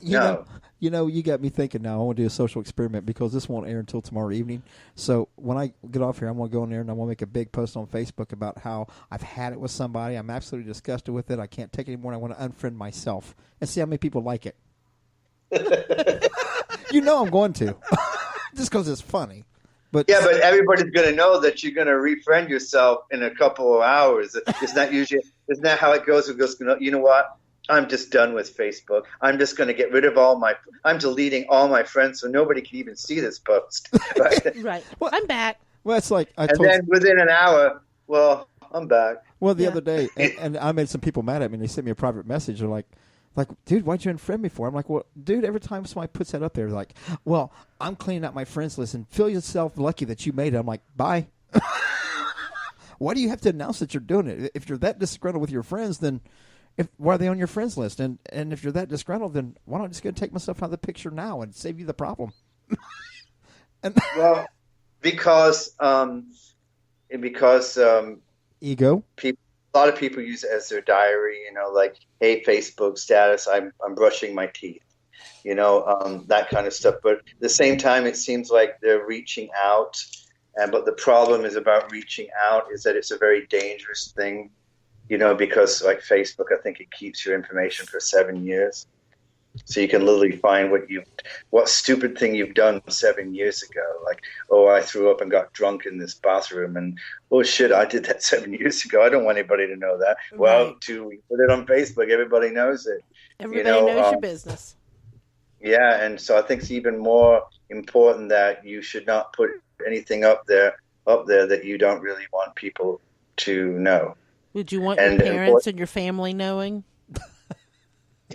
[SPEAKER 4] you got me thinking now. I want to do a social experiment because this won't air until tomorrow evening. So when I get off here, I'm going to go in there and I'm going to make a big post on Facebook about how I've had it with somebody. I'm absolutely disgusted with it. I can't take it anymore. And I want to unfriend myself and see how many people like it. I'm going to. Just because it's funny. But
[SPEAKER 6] everybody's going to know that you're going to refriend yourself in a couple of hours. Isn't that how it goes? It goes, you know what? I'm just done with Facebook. I'm just going to get rid of I'm deleting all my friends so nobody can even see this post. Right.
[SPEAKER 5] Right. Well, I'm back.
[SPEAKER 4] Well, it's like
[SPEAKER 6] then within an hour, Well, I'm back.
[SPEAKER 4] Well, the other day, and I made some people mad at me, and they sent me a private message. They're like, dude, why'd you unfriend me for? I'm like, well, dude, every time somebody puts that up there, they're like, well, I'm cleaning out my friends list, and feel yourself lucky that you made it. I'm like, bye. Why do you have to announce that you're doing it? If you're that disgruntled with your friends, then why are they on your friends list? And if you're that disgruntled, then why don't I just go take myself out of the picture now and save you the problem?
[SPEAKER 6] Well, because
[SPEAKER 4] ego.
[SPEAKER 6] A lot of people use it as their diary. Like, hey, Facebook status, I'm brushing my teeth. That kind of stuff. But at the same time, it seems like they're reaching out. But the problem is about reaching out is that it's a very dangerous thing, because like Facebook, I think it keeps your information for 7 years. So you can literally find what stupid thing you've done 7 years ago. Like, oh, I threw up and got drunk in this bathroom, and oh shit, I did that 7 years ago. I don't want anybody to know that. Right. Well, we put it on Facebook. Everybody knows it.
[SPEAKER 5] Everybody knows your business.
[SPEAKER 6] Yeah, and so I think it's even more important that you should not put anything up there that you don't really want people to know.
[SPEAKER 5] Would you want your parents and your family knowing?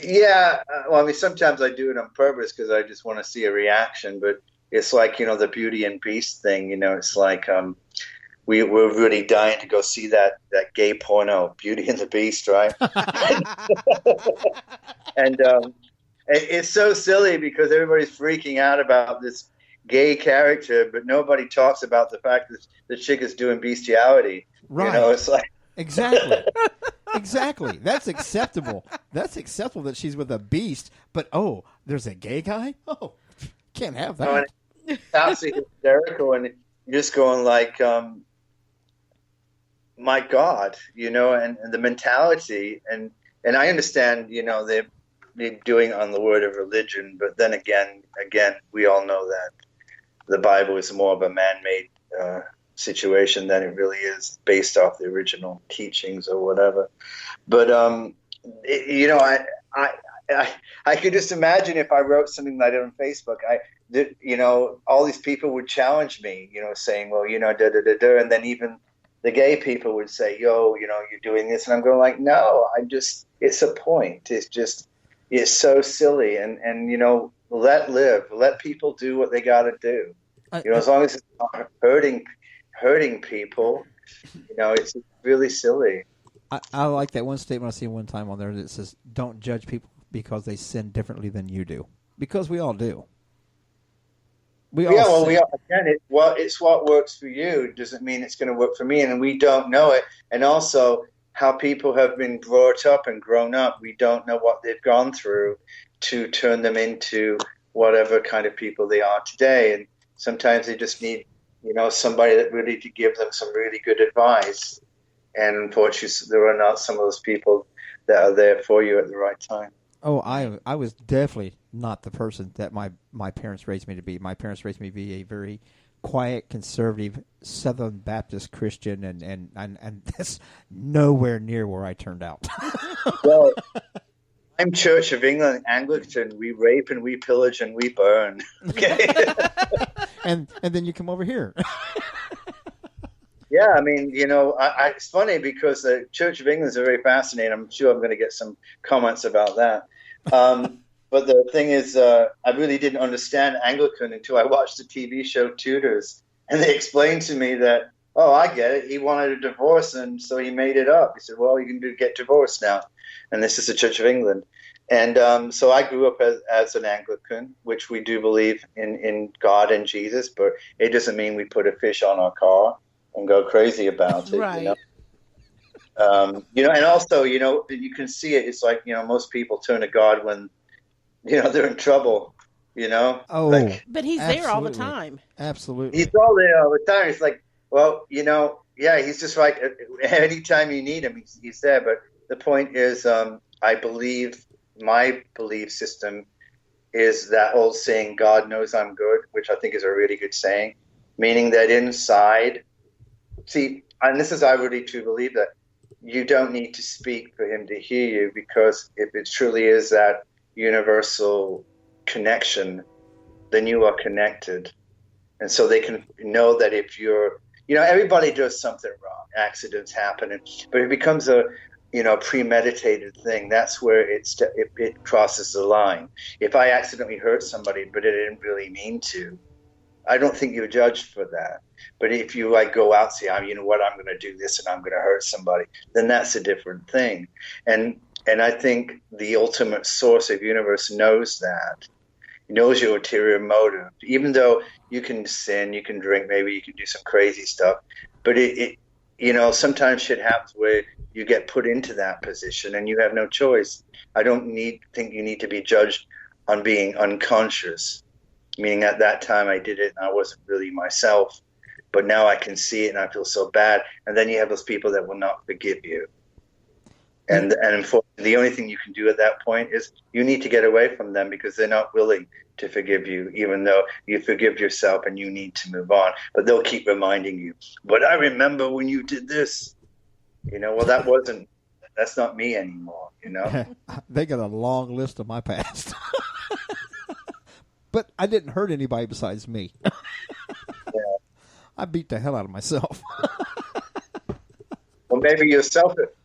[SPEAKER 6] Yeah, well, I mean, sometimes I do it on purpose because I just want to see a reaction. But it's like, the Beauty and Beast thing. It's like we're really dying to go see that gay porno, Beauty and the Beast, right? And it's so silly because everybody's freaking out about this gay character, but nobody talks about the fact that the chick is doing bestiality.
[SPEAKER 4] Right.
[SPEAKER 6] It's like
[SPEAKER 4] exactly. Exactly. That's acceptable. That's acceptable that she's with a beast, but there's a gay guy? Oh, can't have that.
[SPEAKER 6] It's absolutely hysterical, and you're just going like, my God, and the mentality, and I understand, they're doing on the word of religion, but then again, we all know that the Bible is more of a man-made situation than it really is based off the original teachings or whatever. But I could just imagine if I wrote something like that on Facebook, all these people would challenge me, saying, well, and then even the gay people would say, yo, you're doing this, and I'm going like, no, it's a point. It's so silly, and let people do what they got to do. As long as it's not hurting people, it's really silly.
[SPEAKER 4] I like that one statement I seen one time on there that says, don't judge people because they sin differently than you do. Because we all do. We all.
[SPEAKER 6] Again, it's what works for you. It doesn't mean it's going to work for me, and we don't know it. And also, how people have been brought up and grown up, we don't know what they've gone through to turn them into whatever kind of people they are today. And sometimes they just need, somebody that really to give them some really good advice. And unfortunately, there are not some of those people that are there for you at the right time.
[SPEAKER 4] Oh, I was definitely not the person that my parents raised me to be. My parents raised me to be a very quiet, conservative, Southern Baptist Christian, and that's nowhere near where I turned out.
[SPEAKER 6] Well, I'm Church of England Anglican. We rape and we pillage and we burn. Okay.
[SPEAKER 4] and then you come over here.
[SPEAKER 6] Yeah, I mean, it's funny because the Church of England is very fascinating. I'm sure I'm going to get some comments about that. But the thing is, I really didn't understand Anglican until I watched the TV show Tudors. And they explained to me that, oh, I get it. He wanted a divorce, and so he made it up. He said, well, you can get divorced now. And this is the Church of England. And so I grew up as an Anglican, which we do believe in God and Jesus, but it doesn't mean we put a fish on our car and go crazy about it.
[SPEAKER 5] Right.
[SPEAKER 6] And also, you can see it. It's like, most people turn to God when, they're in trouble,
[SPEAKER 4] Oh,
[SPEAKER 5] but he's there all the time.
[SPEAKER 4] Absolutely.
[SPEAKER 6] He's all there all the time. It's like, well, he's just like, anytime you need him, he's there. But the point is, I believe my belief system is that old saying, God knows I'm good, which I think is a really good saying, meaning that inside, and this is, I really do believe that you don't need to speak for him to hear you, because if it truly is that universal connection, then you are connected. And so they can know that if you're everybody does something wrong. Accidents happen, but it becomes a premeditated thing. That's where it crosses the line. If I accidentally hurt somebody, but I didn't really mean to, I don't think you're judged for that. But if you go out and say, I'm going to do this and I'm going to hurt somebody, then that's a different thing. And I think the ultimate source of universe knows that. He knows your ulterior motive. Even though you can sin, you can drink, maybe you can do some crazy stuff, but it sometimes shit happens where you get put into that position and you have no choice. I don't think you need to be judged on being unconscious, meaning at that time I did it and I wasn't really myself, but now I can see it and I feel so bad. And then you have those people that will not forgive you. And unfortunately, the only thing you can do at that point is you need to get away from them because they're not willing to forgive you, even though you forgive yourself and you need to move on. But they'll keep reminding you, but I remember when you did this, well, that's not me anymore,
[SPEAKER 4] They got a long list of my past. But I didn't hurt anybody besides me.
[SPEAKER 6] Yeah.
[SPEAKER 4] I beat the hell out of myself.
[SPEAKER 6] Well, maybe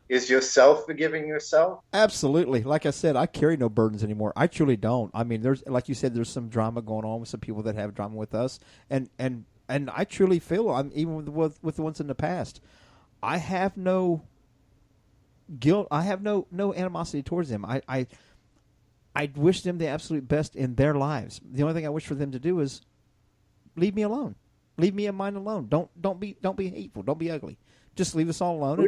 [SPEAKER 6] is yourself forgiving yourself?
[SPEAKER 4] Absolutely. Like I said, I carry no burdens anymore. I truly don't. I mean, like you said, there's some drama going on with some people that have drama with us, and I truly feel even with the ones in the past, I have no guilt. I have no animosity towards them. I wish them the absolute best in their lives. The only thing I wish for them to do is leave me alone. Leave me and mine alone. Don't be hateful. Don't be ugly. Just leave us all alone.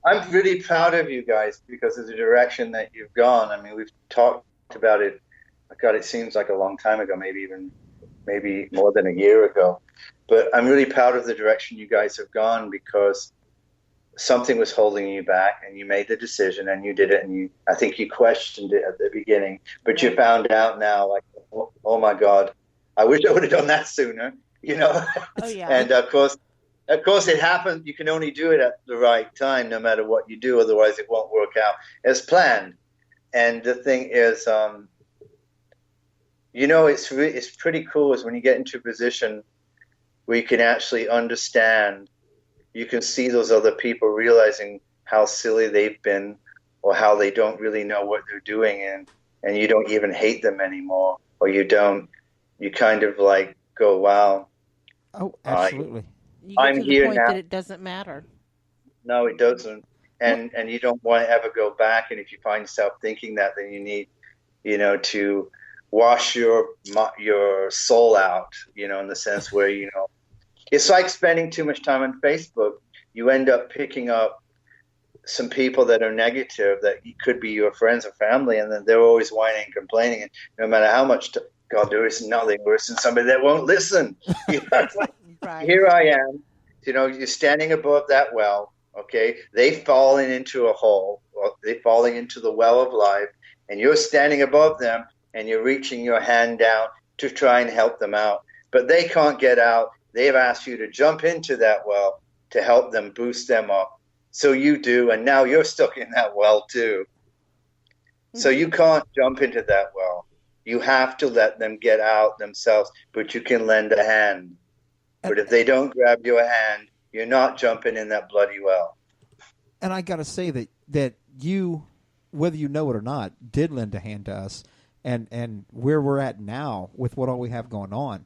[SPEAKER 6] I'm really proud of you guys because of the direction that you've gone. I mean, we've talked about it. God, it seems like a long time ago, maybe more than a year ago. But I'm really proud of the direction you guys have gone because something was holding you back and you made the decision and you did it. And I think you questioned it at the beginning, but you found out now, oh my God, I wish I would have done that sooner, Oh, yeah. And of course it happens. You can only do it at the right time, no matter what you do. Otherwise it won't work out as planned. And the thing is, it's pretty cool is when you get into a position where you can actually understand, you can see those other people realizing how silly they've been or how they don't really know what they're doing and you don't even hate them anymore, or you kind of go, wow.
[SPEAKER 4] Oh, absolutely.
[SPEAKER 5] You get to the point that it doesn't matter.
[SPEAKER 6] No, it doesn't. And you don't want to ever go back. And if you find yourself thinking that, then you need, to wash your soul out, in the sense where, it's like spending too much time on Facebook. You end up picking up some people that are negative that could be your friends or family, and then they're always whining and complaining. And no matter how much, God, there is nothing worse than somebody that won't listen. Right. Here I am, you're standing above that well, okay? They've fallen into a hole, or they're falling into the well of life, and you're standing above them, and you're reaching your hand down to try and help them out. But they can't get out. They've asked you to jump into that well to help them boost them up. So you do, and now you're stuck in that well too. So you can't jump into that well. You have to let them get out themselves, but you can lend a hand. But if they don't grab your hand, you're not jumping in that bloody well.
[SPEAKER 4] And I got to say that you, whether you know it or not, did lend a hand to us. And where we're at now with what all we have going on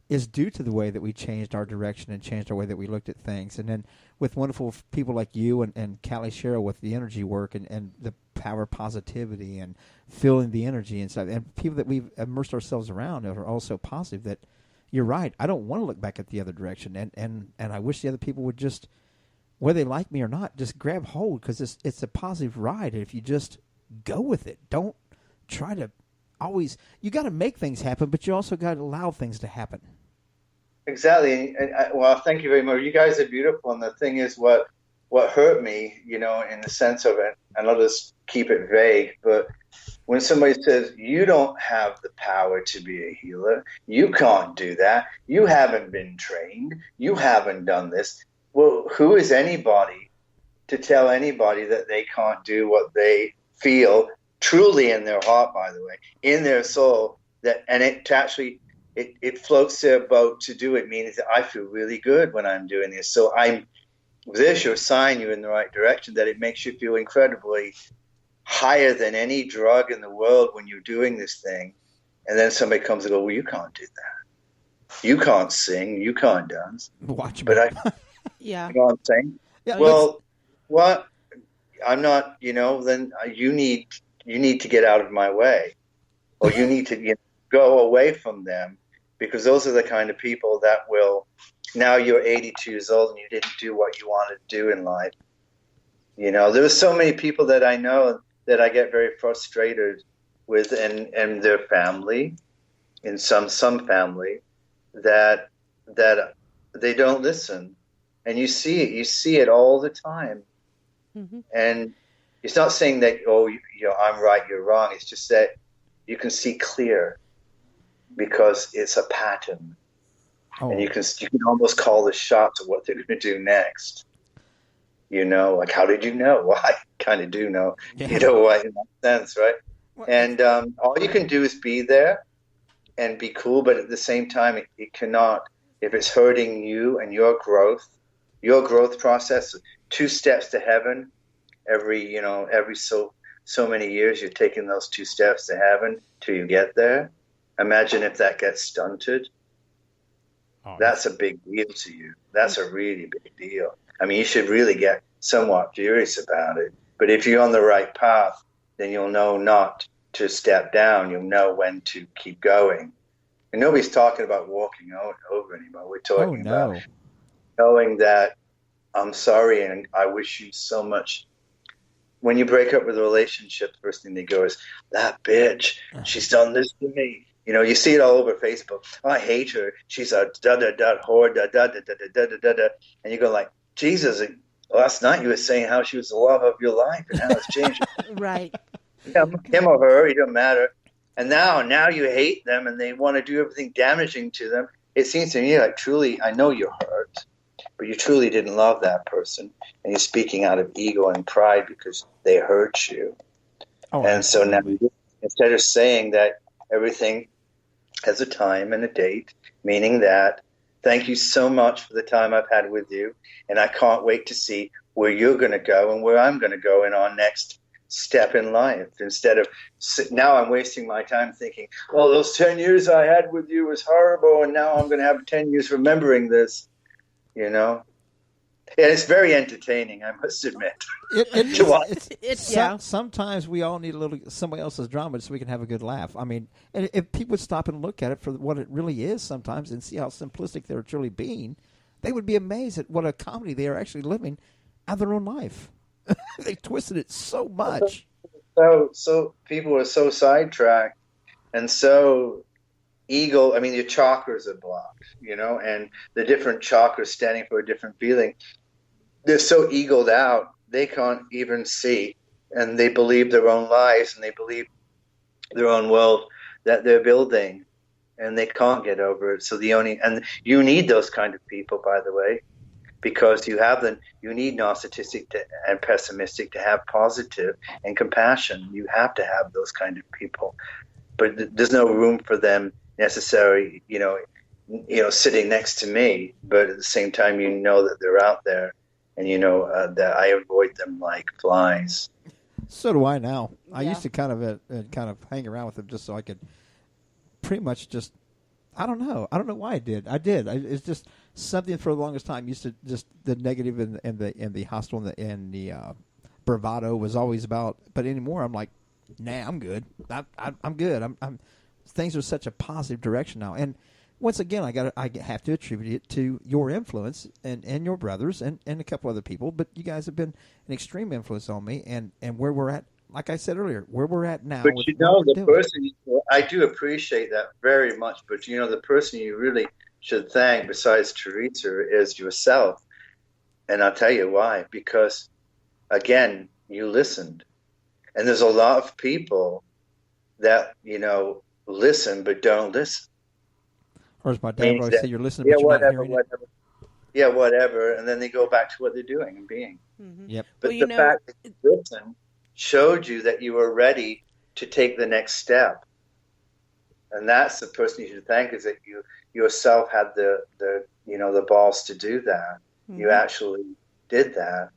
[SPEAKER 4] is due to the way that we changed our direction and changed our way that we looked at things. And then with wonderful people like you and Callie Sherrill with the energy work and the power of positivity and feeling the energy and stuff, and people that we've immersed ourselves around are also positive, that you're right. I don't want to look back at the other direction. And I wish the other people would just, whether they like me or not, just grab hold, because it's a positive ride. And if you just go with it, don't try to always, you got to make things happen, but you also got to allow things to happen.
[SPEAKER 6] Exactly. Well, thank you very much. You guys are beautiful. And the thing is, what hurt me, in the sense of it, and I'll just keep it vague, but when somebody says, you don't have the power to be a healer, you can't do that, you haven't been trained, you haven't done this. Well, who is anybody to tell anybody that they can't do what they feel truly in their heart, by the way, in their soul, that, and it it floats their boat to do it, meaning that I feel really good when I'm doing this. So there's your sign you're in the right direction, that it makes you feel incredibly higher than any drug in the world when you're doing this thing. And then somebody comes and goes, well, you can't do that. You can't sing. You can't dance.
[SPEAKER 4] Watch me.
[SPEAKER 6] But
[SPEAKER 5] Yeah.
[SPEAKER 6] You know what I'm saying?
[SPEAKER 4] Yeah,
[SPEAKER 6] well, what? I'm not, then you need to get out of my way, or you need to go away from them, because those are the kind of people that will, now you're 82 years old and you didn't do what you wanted to do in life. There are so many people that I know that I get very frustrated with, and their family, in some family, that they don't listen. And you see it all the time. Mm-hmm. And it's not saying that, I'm right, you're wrong. It's just that you can see clear, because it's a pattern. Oh. And you can almost call the shots of what they're going to do next. Like, how did you know? Well, I kind of do know, in that sense, right? What? And all you can do is be there and be cool, but at the same time, it cannot, if it's hurting you and your growth process, 2 steps to heaven, every so many years you're taking those 2 steps to heaven till you get there. Imagine if that gets stunted. Oh, that's a big deal to you. That's a really big deal. I mean, you should really get somewhat furious about it. But if you're on the right path, then you'll know not to step down. You'll know when to keep going. And nobody's talking about walking over anymore. We're talking about knowing that I'm sorry and I wish you so much. When you break up with a relationship, the first thing they go is, that bitch, she's done this to me. You see it all over Facebook. Oh, I hate her. She's a da-da-da whore, da-da-da-da-da-da-da-da. And you go like, Jesus, last night you were saying how she was the love of your life and how it's changed.
[SPEAKER 5] Right.
[SPEAKER 6] Him or her, it doesn't matter. And now you hate them and they want to do everything damaging to them. It seems to me like, truly, I know you're hurt, but you truly didn't love that person. And you're speaking out of ego and pride because they hurt you. Oh, and so now, instead of saying that everything has a time and a date, meaning that, thank you so much for the time I've had with you, and I can't wait to see where you're going to go and where I'm going to go in our next step in life. Instead of, now I'm wasting my time thinking, well, those 10 years I had with you was horrible, and now I'm going to have 10 years remembering this, And it's very entertaining, I must admit.
[SPEAKER 4] Sometimes we all need a little somebody else's drama so we can have a good laugh. I mean, and if people would stop and look at it for what it really is sometimes and see how simplistic they're truly being, they would be amazed at what a comedy they are actually living out of their own life. They twisted it so much.
[SPEAKER 6] So people are so sidetracked and so ego. I mean, your chakras are blocked, and the different chakras standing for a different feeling. They're so egoed out, they can't even see, and they believe their own lies, and they believe their own world that they're building, and they can't get over it. So and you need those kind of people, by the way, because you need narcissistic and pessimistic to have positive and compassion. You have to have those kind of people, but there's no room for them necessarily, sitting next to me, but at the same time, that they're out there. And that I avoid them like flies.
[SPEAKER 4] So do I now. Yeah. I used to kind of hang around with them just so I could pretty much just. I don't know why I did. It's just something for the longest time. Used to just the negative and the hostile and the bravado was always about. But anymore, I'm like, nah, I'm good. I'm good. I'm things are such a positive direction now. And once again, I have to attribute it to your influence and your brothers and a couple other people. But you guys have been an extreme influence on me and where we're at. Like I said earlier, where we're at now.
[SPEAKER 6] But the person, I do appreciate that very much. But the person you really should thank, besides Teresa, is yourself. And I'll tell you why. Because again, you listened, and there's a lot of people that listen but don't listen.
[SPEAKER 4] Or as my dad would always say, you're listening, but you're not hearing it.
[SPEAKER 6] Yeah, whatever. And then they go back to what they're doing and being.
[SPEAKER 5] Mm-hmm.
[SPEAKER 4] Yep.
[SPEAKER 6] But the fact that you listened showed you that you were ready to take the next step. And that's the person you should thank, is that you yourself had the balls to do that. Mm-hmm. You actually did that.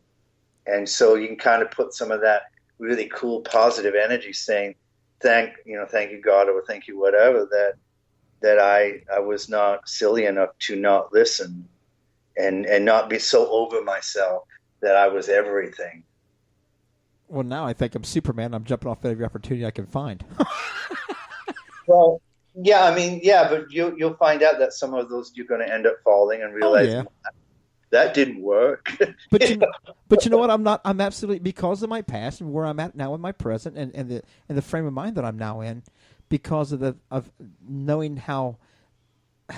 [SPEAKER 6] And so you can kind of put some of that really cool positive energy saying, thank you God, or thank you whatever, that I was not silly enough to not listen and not be so over myself that I was everything.
[SPEAKER 4] Well, now I think I'm Superman. I'm jumping off every opportunity I can find.
[SPEAKER 6] Well, yeah, I mean, yeah, but you'll find out that some of those you're going to end up falling and realizing that didn't work.
[SPEAKER 4] But you know what? I'm absolutely, because of my past and where I'm at now in my present and the frame of mind that I'm now in, because of knowing how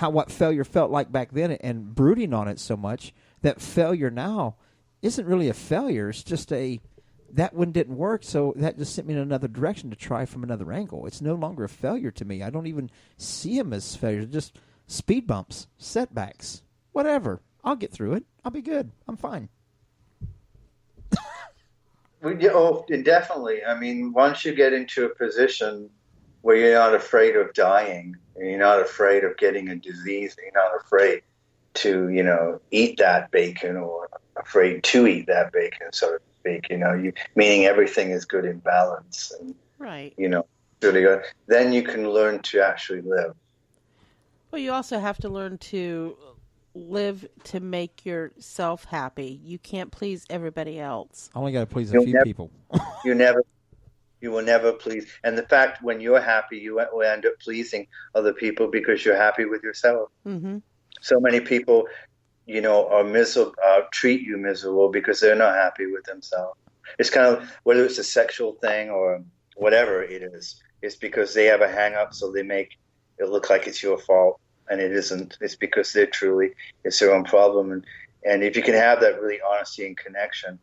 [SPEAKER 4] what failure felt like back then and brooding on it so much, that failure now isn't really a failure. It's just that one didn't work, so that just sent me in another direction to try from another angle. It's no longer a failure to me. I don't even see them as failures, just speed bumps, setbacks, whatever. I'll get through it. I'll be good. I'm fine.
[SPEAKER 6] Definitely. I mean, once you get into a position where you're not afraid of dying, and you're not afraid of getting a disease, and you're not afraid to, eat that bacon, or afraid to eat that bacon, so to speak, meaning everything is good in balance, and
[SPEAKER 5] right,
[SPEAKER 6] really good. Then you can learn to actually live.
[SPEAKER 5] Well, you also have to learn to live to make yourself happy. You can't please everybody else.
[SPEAKER 4] I only got to please a few people.
[SPEAKER 6] You will never please. And the fact, when you're happy, you will end up pleasing other people because you're happy with yourself.
[SPEAKER 5] Mm-hmm.
[SPEAKER 6] So many people, are miserable, treat you miserable because they're not happy with themselves. It's kind of, whether it's a sexual thing or whatever it is, it's because they have a hang-up, so they make it look like it's your fault, and it isn't. It's because it's their own problem. And if you can have that really honesty and connection,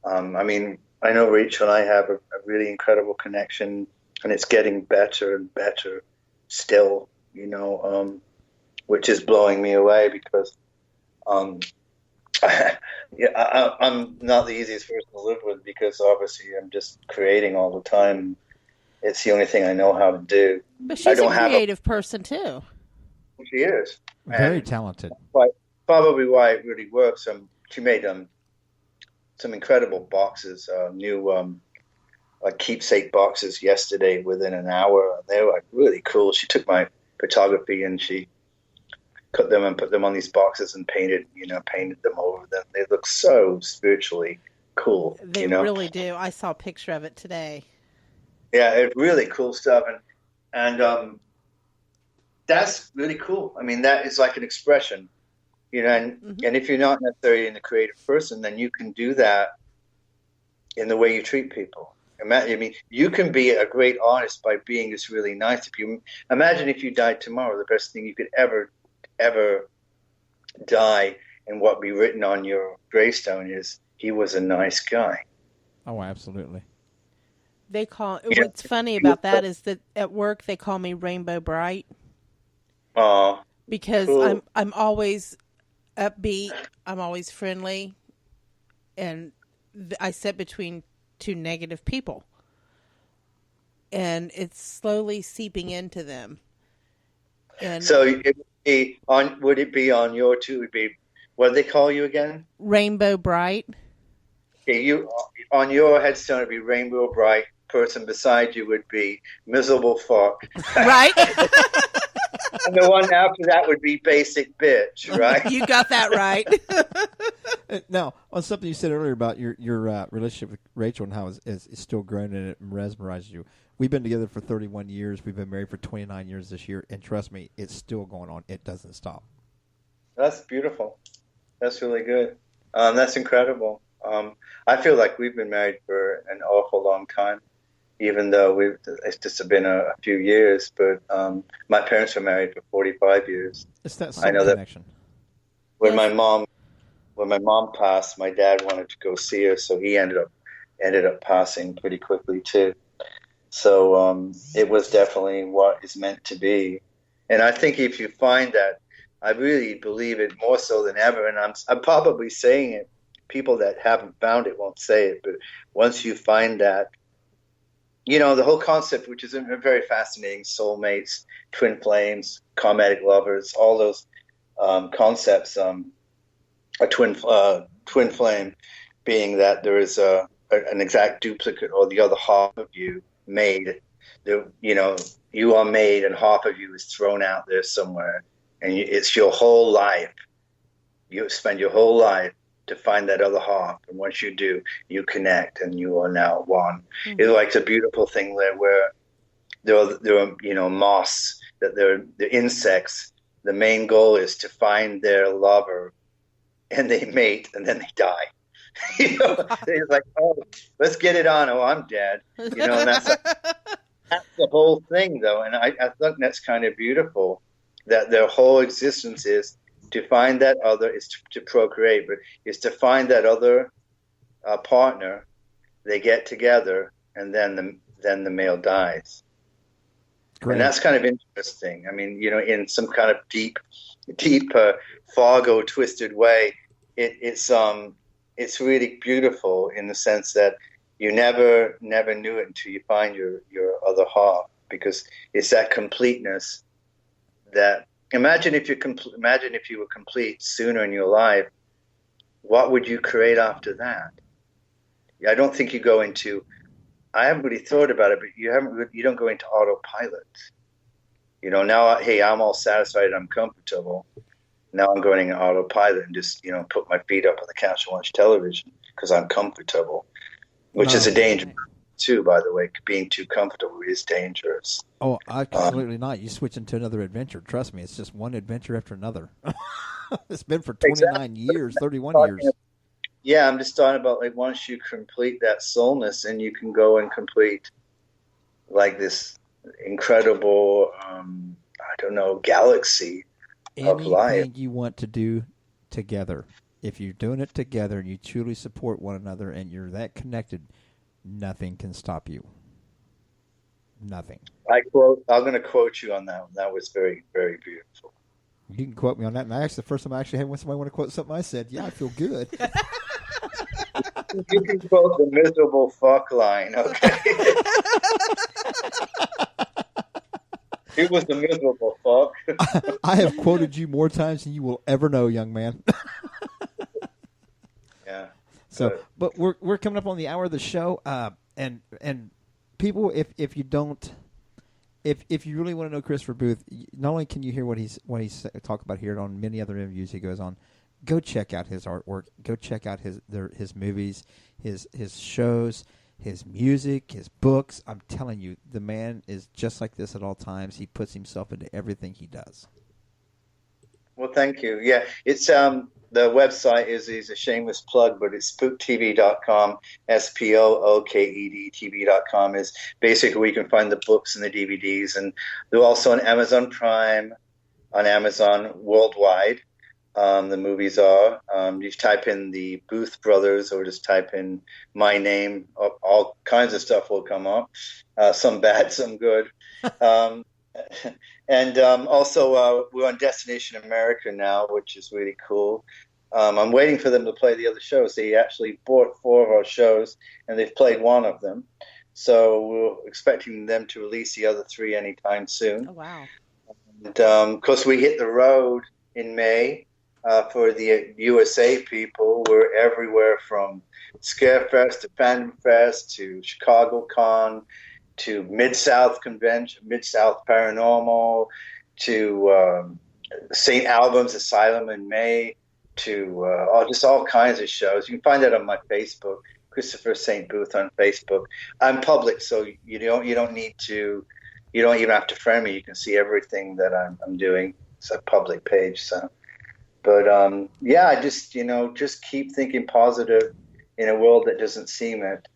[SPEAKER 6] I mean, I know Rachel and I have a really incredible connection, and it's getting better and better still, which is blowing me away because I'm not the easiest person to live with, because obviously I'm just creating all the time. It's the only thing I know how to do.
[SPEAKER 5] But she's a creative person too.
[SPEAKER 6] She is.
[SPEAKER 4] Very talented.
[SPEAKER 6] Probably why it really works. She made some incredible boxes, new keepsake boxes yesterday within an hour. They were really cool. She took my photography and she cut them and put them on these boxes and painted them over them. They look so spiritually cool.
[SPEAKER 5] They really do. I saw a picture of it today.
[SPEAKER 6] Yeah, it's really cool stuff, and that's really cool. I mean, that is like an expression, and if you're not necessarily a creative person, then you can do that in the way you treat people. I mean, you can be a great artist by being just really nice. Imagine if you died tomorrow, the best thing you could ever die, and what be written on your gravestone is, he was a nice guy.
[SPEAKER 4] Oh, absolutely.
[SPEAKER 5] What's funny about that is that at work they call me Rainbow Bright.
[SPEAKER 6] Oh,
[SPEAKER 5] because cool. I'm always upbeat, I'm always friendly, and I sit between two negative people, and it's slowly seeping into them. And
[SPEAKER 6] so would it be on your two? Would be, what do they call you again?
[SPEAKER 5] Rainbow Bright.
[SPEAKER 6] Okay, on your headstone would be Rainbow Bright. Person beside you would be miserable fuck.
[SPEAKER 5] Right.
[SPEAKER 6] And the one after that would be basic bitch, right?
[SPEAKER 5] You got that right.
[SPEAKER 4] Now, on something you said earlier about your relationship with Rachel and how it's still growing and it mesmerizes you. We've been together for 31 years. We've been married for 29 years this year. And trust me, it's still going on. It doesn't stop. That's
[SPEAKER 6] beautiful. That's really good. That's incredible. I feel like we've been married for an awful long time, even though it's just been a few years. But my parents were married for 45 years.
[SPEAKER 4] It's that same connection.
[SPEAKER 6] When my mom passed, my dad wanted to go see her, so he ended up passing pretty quickly too. So it was definitely what is meant to be. And I think if you find that, I really believe it more so than ever. And I'm probably saying it. People that haven't found it won't say it. But once you find that, the whole concept, which is very fascinating, soulmates, twin flames, karmatic lovers, all those concepts. A twin flame being that there is an exact duplicate or the other half of you made. You are made, and half of you is thrown out there somewhere, and it's your whole life. You spend your whole life to find that other half, and once you do, you connect, and you are now one. Mm-hmm. It's like a beautiful thing there, where there are moths, that the insects. The main goal is to find their lover, and they mate, and then they die. They're like, oh, let's get it on. Oh, I'm dead. And that's the whole thing, though. And I think that's kind of beautiful, that their whole existence is to find that other, is to procreate, but is to find that other partner. They get together, and then the male dies. Great. And that's kind of interesting. I mean, in some kind of deep Fargo twisted way, it's really beautiful in the sense that you never knew it until you find your other half, because it's that completeness. That imagine if you were complete sooner in your life, what would you create after that? I don't think you go into. I haven't really thought about it, but you don't go into autopilot. Now, hey, I'm all satisfied, I'm comfortable. Now I'm going in autopilot and just, put my feet up on the couch and watch television because I'm comfortable, which is a danger too, by the way. Being too comfortable is dangerous.
[SPEAKER 4] Oh, absolutely not. You switch into another adventure. Trust me, it's just one adventure after another. It's been for 29 years, 31 years.
[SPEAKER 6] Yeah, I'm just talking about, like, once you complete that soulness, and you can go and complete, like, this incredible, galaxy of life.
[SPEAKER 4] Anything you want to do together. If you're doing it together and you truly support one another and you're that connected, nothing can stop you. Nothing.
[SPEAKER 6] I'm going to quote you on that one. That was very, very beautiful.
[SPEAKER 4] You can quote me on that. And the first time I actually had somebody want to quote something I said, yeah, I feel good.
[SPEAKER 6] You can quote the miserable fuck line, okay? It was the miserable fuck.
[SPEAKER 4] I have quoted you more times than you will ever know, young man.
[SPEAKER 6] Yeah.
[SPEAKER 4] So, but we're coming up on the hour of the show, and people, if you really want to know Christopher Booth, not only can you hear what he's talk about here on many other interviews he goes on, go check out his artwork. Go check out his movies, his shows, his music, his books. I'm telling you, the man is just like this at all times. He puts himself into everything he does.
[SPEAKER 6] Well, thank you. Yeah, it's the website is a shameless plug, but it's spookedtv.com. SPOOKED TV.com is basically where you can find the books and the DVDs, and they're also on Amazon Prime, on Amazon worldwide. The movies are. You type in the Booth Brothers, or just type in my name. All kinds of stuff will come up. Some bad, some good. And also, we're on Destination America now, which is really cool. I'm waiting for them to play the other shows. They actually bought 4 of our shows, and they've played 1 of them. So we're expecting them to release the other 3 anytime soon.
[SPEAKER 5] Oh, wow.
[SPEAKER 6] And, of course, we hit the road in May. For the USA people, we're everywhere from Scarefest to Phantom Fest to Chicago Con to Mid-South Convention, Mid-South Paranormal, to St. Albans Asylum in May, to just all kinds of shows. You can find that on my Facebook, Christopher St. Booth on Facebook. I'm public, so you don't even have to friend me. You can see everything that I'm doing. It's a public page, so. But I just keep thinking positive in a world that doesn't seem it.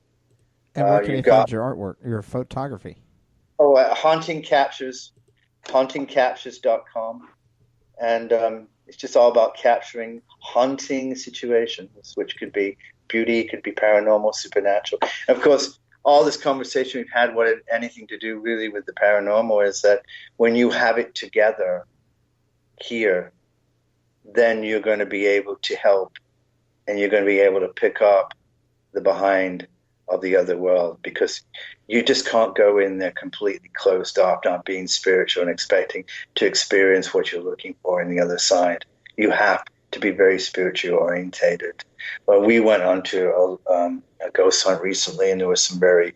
[SPEAKER 4] And where can you find your artwork, your photography?
[SPEAKER 6] Oh, Haunting Captures, hauntingcaptures.com. And it's just all about capturing haunting situations, which could be beauty, could be paranormal, supernatural. And of course, all this conversation we've had, what had anything to do really with the paranormal, is that when you have it together here, then you're going to be able to help, and you're going to be able to pick up the behind of the other world, because you just can't go in there completely closed off, not being spiritual and expecting to experience what you're looking for in the other side. You have to be very spiritually orientated. Well, we went on to a ghost hunt recently, and there were some very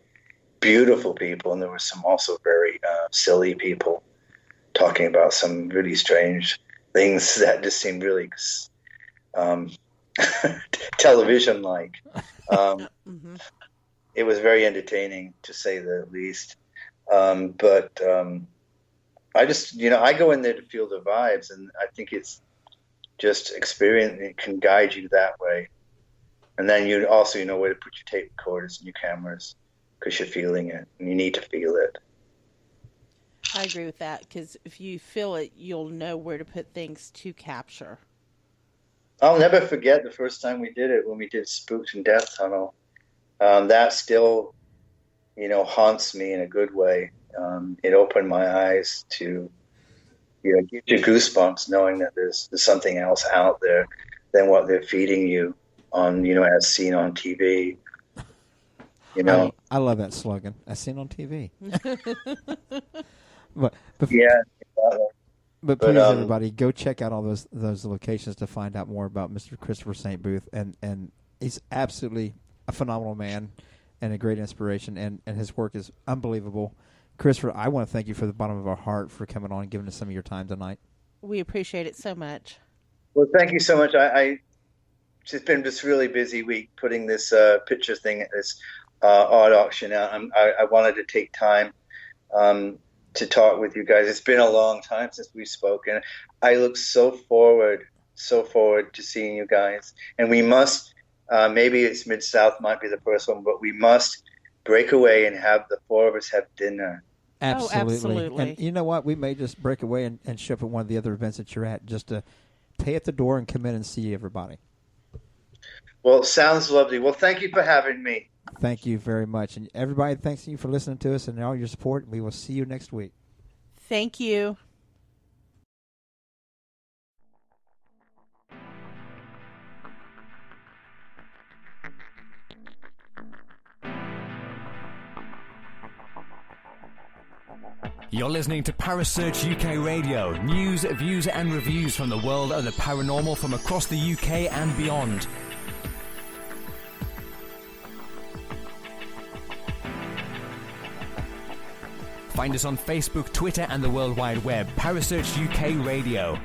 [SPEAKER 6] beautiful people, and there were some also very silly people talking about some really strange things that just seemed really television-like. It was very entertaining, to say the least. But I just, I go in there to feel the vibes, and I think it's just experience. It can guide you that way. And then you also know where to put your tape recorders and your cameras, because you're feeling it, and you need to feel it.
[SPEAKER 5] I agree with that, because if you feel it, you'll know where to put things to capture.
[SPEAKER 6] I'll never forget the first time we did it, when we did Spooked and Death Tunnel. That still, haunts me in a good way. It opened my eyes to, give you goosebumps knowing that there's something else out there than what they're feeding you on, as seen on TV.
[SPEAKER 4] I love that slogan, as seen on TV. but
[SPEAKER 6] yeah.
[SPEAKER 4] But please, everybody, go check out all those locations to find out more about Mr. Christopher St. Booth, and he's absolutely a phenomenal man and a great inspiration, and his work is unbelievable. Christopher, I want to thank you from the bottom of our heart for coming on and giving us some of your time tonight.
[SPEAKER 5] We appreciate it so much.
[SPEAKER 6] Well, thank you so much. It's been just really busy week putting this picture thing at this art auction out. I wanted to take time to talk with you guys. It's been a long time since we've spoken. I look so forward to seeing you guys. And we must, maybe it's Mid-South might be the first one, but we must break away and have the four of us have dinner.
[SPEAKER 4] Absolutely.
[SPEAKER 5] Oh, absolutely.
[SPEAKER 4] And you know what? We may just break away and show up at one of the other events that you're at, just to pay at the door and come in and see everybody.
[SPEAKER 6] Well, sounds lovely. Well, thank you for having me.
[SPEAKER 4] Thank you very much. And everybody, thanks you for listening to us and all your support. We will see you next week.
[SPEAKER 5] Thank you.
[SPEAKER 1] You're listening to Parasearch UK Radio. News, views and reviews from the world of the paranormal from across the UK and beyond. Find us on Facebook, Twitter and the World Wide Web. Parasearch UK Radio.